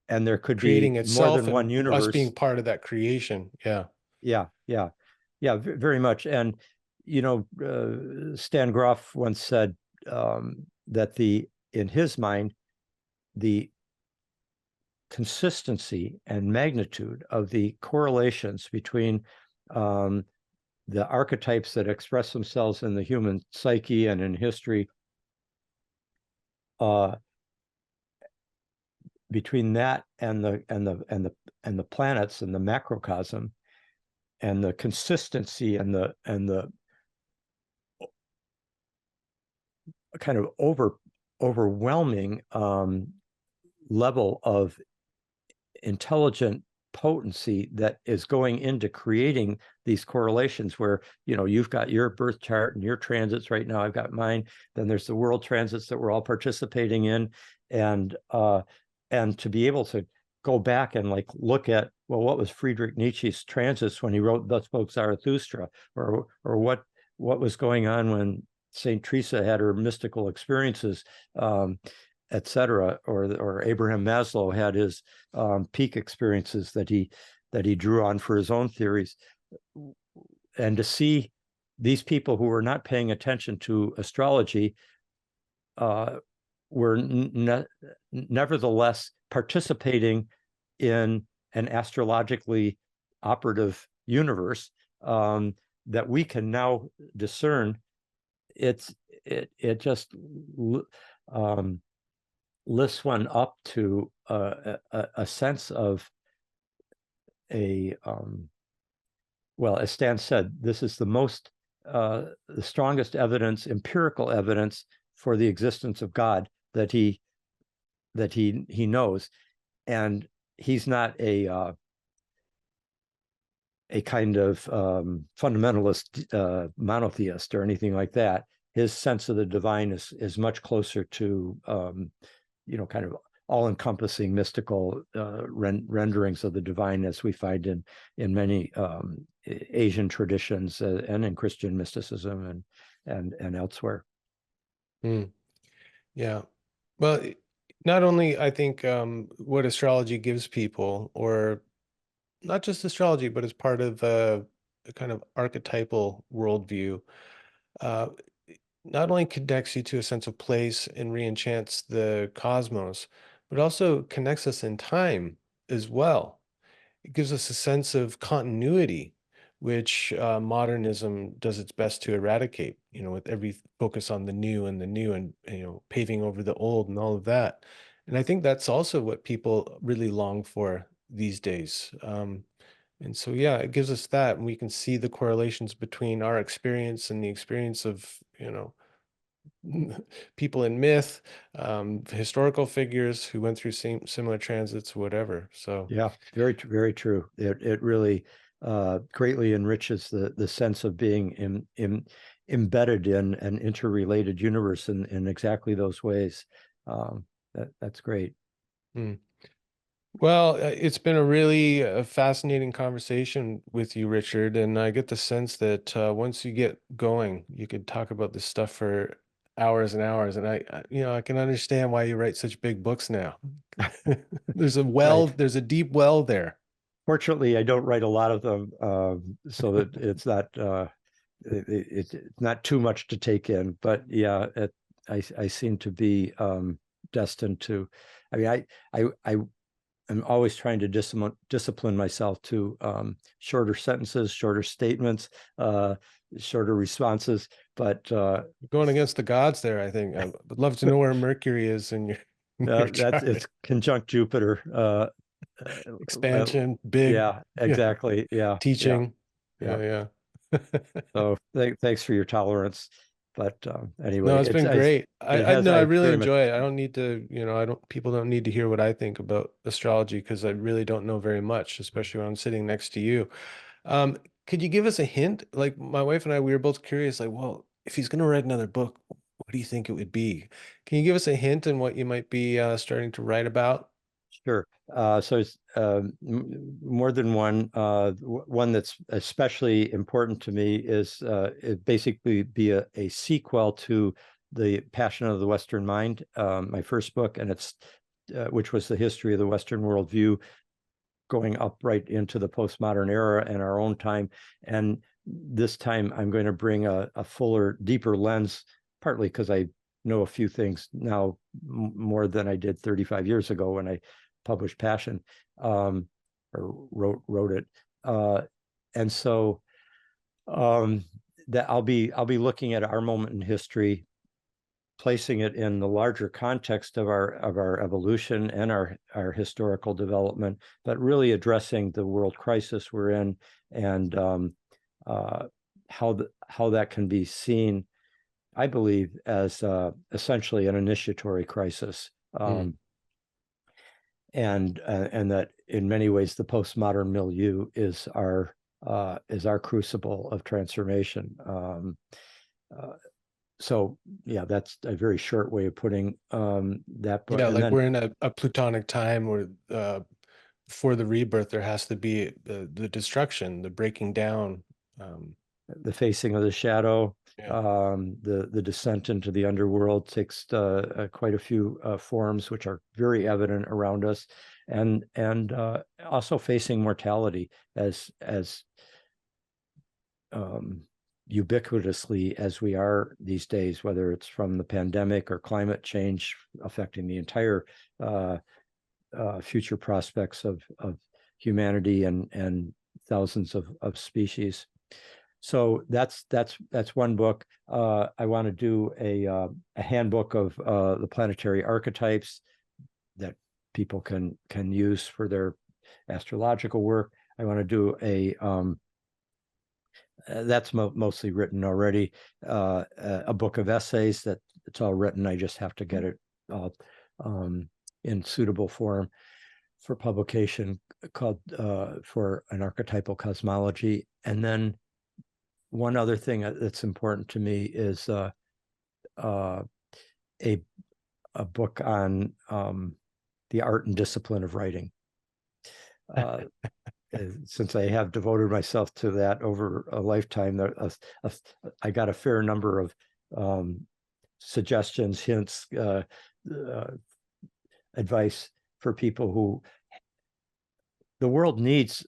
there could Creating be more itself than one and us universe. being part of that creation. Yeah. Very much. And Stan Grof once said that in his mind, the consistency and magnitude of the correlations between the archetypes that express themselves in the human psyche and in history, between that and the planets and the macrocosm, and the consistency and the kind of overwhelming level of intelligent potency that is going into creating these correlations, where you've got your birth chart and your transits right now, I've got mine, then there's the world transits that we're all participating in, and to be able to go back and look at, well, what was Friedrich Nietzsche's transits when he wrote Thus Spoke Zarathustra, or what was going on when Saint Teresa had her mystical experiences, etc., or Abraham Maslow had his peak experiences that he that he drew on for his own theories. And to see these people who were not paying attention to astrology were nevertheless participating in an astrologically operative universe that we can now discern. It just lifts one up to a sense of well, as Stan said, this is the strongest evidence, empirical evidence for the existence of God that he knows. And he's not a kind of fundamentalist monotheist or anything like that. His sense of the divine is much closer to kind of all-encompassing mystical renderings of the divine, as we find in many Asian traditions and in Christian mysticism and elsewhere. Yeah. Well, not only I think what astrology gives people, or not just astrology, but as part of a kind of archetypal worldview, not only connects you to a sense of place and re-enchants the cosmos, but also connects us in time as well. It gives us a sense of continuity, which modernism does its best to eradicate, with every focus on the new and paving over the old and all of that. And I think that's also what people really long for these days. And so, yeah, it gives us that, and we can see the correlations between our experience and the experience of, people in myth, historical figures who went through similar transits, whatever. So yeah, very very true. It really greatly enriches the sense of being embedded in an interrelated universe in exactly those ways. That's great. Well, it's been a really fascinating conversation with you, Richard, and I get the sense that once you get going, you could talk about this stuff for hours and hours. And I can understand why you write such big books now. There's a well, Right. there's a deep well there. Fortunately, I don't write a lot of them, so that it's not too much to take in. But yeah, I seem to be destined to. I mean, I'm always trying to discipline myself to shorter sentences, shorter statements, shorter responses. But Going against the gods there, I think. I would love to know where Mercury is in your chart. it's conjunct Jupiter. Expansion, big, Yeah, exactly. Yeah, teaching. yeah. Yeah. So thanks for your tolerance. But No, anyway, it's been great. it has. I I really very much. enjoy it. I don't need to, people don't need to hear what I think about astrology because I really don't know very much, especially when I'm sitting next to you. Could you give us a hint? Like my wife and I, we were both curious, like, well, if he's going to write another book, what do you think it would be? Can you give us a hint on what you might be starting to write about? Sure. So it's more than one. One that's especially important to me is it basically be a sequel to The Passion of the Western Mind, my first book, and it's which was the history of the Western worldview, going up right into the postmodern era and our own time. And this time I'm going to bring a fuller, deeper lens, partly because I know a few things now more than I did 35 years ago when I published Passion, or wrote it. And so that I'll be looking at our moment in history, placing it in the larger context of our evolution and our historical development, but really addressing the world crisis we're in, and how that can be seen, I believe, as essentially an initiatory crisis, and that in many ways the postmodern milieu is our crucible of transformation. So yeah, that's a very short way of putting that book. Yeah, And like then we're in a Plutonic time where before the rebirth, there has to be the destruction, the breaking down. the facing of the shadow, Yeah. the descent into the underworld takes quite a few forms, which are very evident around us. and also facing mortality as ubiquitously as we are these days, whether it's from the pandemic or climate change affecting the entire future prospects of humanity and thousands of species. So that's one book. I want to do a handbook of the planetary archetypes that people can use for their astrological work. I want to do that's mostly written already. A book of essays that it's all written. I just have to get it all in suitable form for publication, called for an archetypal cosmology. And then one other thing that's important to me is a book on the art and discipline of writing. Since I have devoted myself to that over a lifetime, I got a fair number of suggestions, hints, advice for people who the world needs,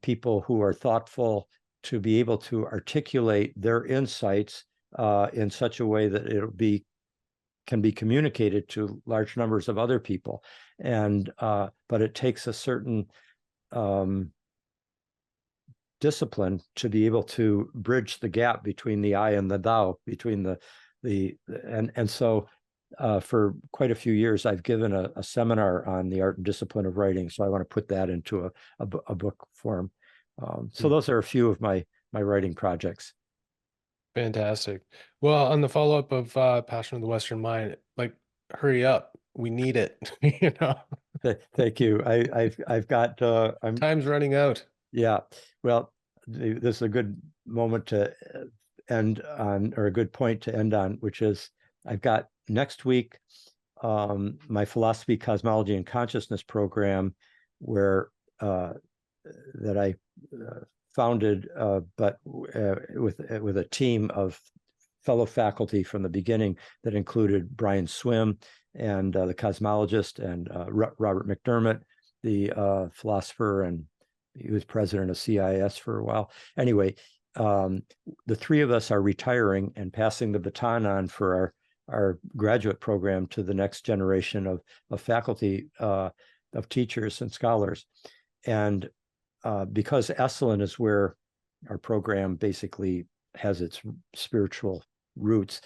people who are thoughtful to be able to articulate their insights in such a way that can be communicated to large numbers of other people. And but it takes a certain discipline to be able to bridge the gap between the I and the thou, between and so for quite a few years I've given a seminar on the art and discipline of writing. So I want to put that into a book form. So those are a few of my writing projects. Fantastic. Well, on the follow-up of Passion of the Western Mind, like, hurry up. We need it, you know. Thank you. I've got Time's running out. Yeah. Well, this is a good moment to end on, or a good point to end on, which is I've got next week my philosophy, cosmology, and consciousness program, where that I founded, but with a team of fellow faculty from the beginning that included Brian Swim and the cosmologist, and Robert McDermott, the philosopher, and he was president of CIS for a while. Anyway, the three of us are retiring and passing the baton on for our graduate program to the next generation of faculty, of teachers and scholars. And because Esalen is where our program basically has its spiritual roots,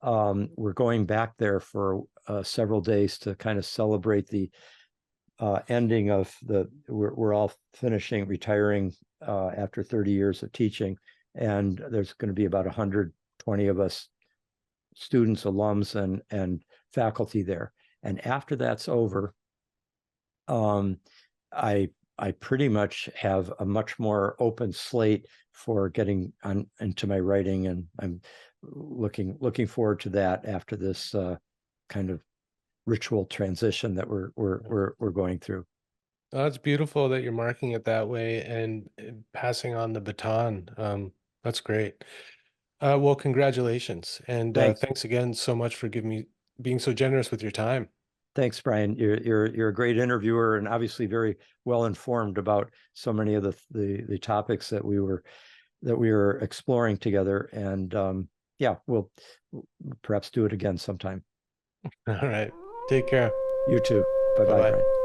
we're going back there for several days to kind of celebrate the ending of we're all retiring after 30 years of teaching, and there's going to be about 120 of us, students, alums, and faculty there. And after that's over, I pretty much have a much more open slate for getting into my writing, and I'm looking forward to that after this kind of ritual transition that we're going through. Well, that's beautiful that you're marking it that way and passing on the baton. That's great. Well, congratulations, and Thanks. thanks again so much for being so generous with your time. Thanks, Brian. You're a great interviewer, and obviously very well informed about so many of the topics that we were exploring together. And yeah, we'll perhaps do it again sometime. All right. Take care. You too. Bye-bye, Bye-bye. Brian.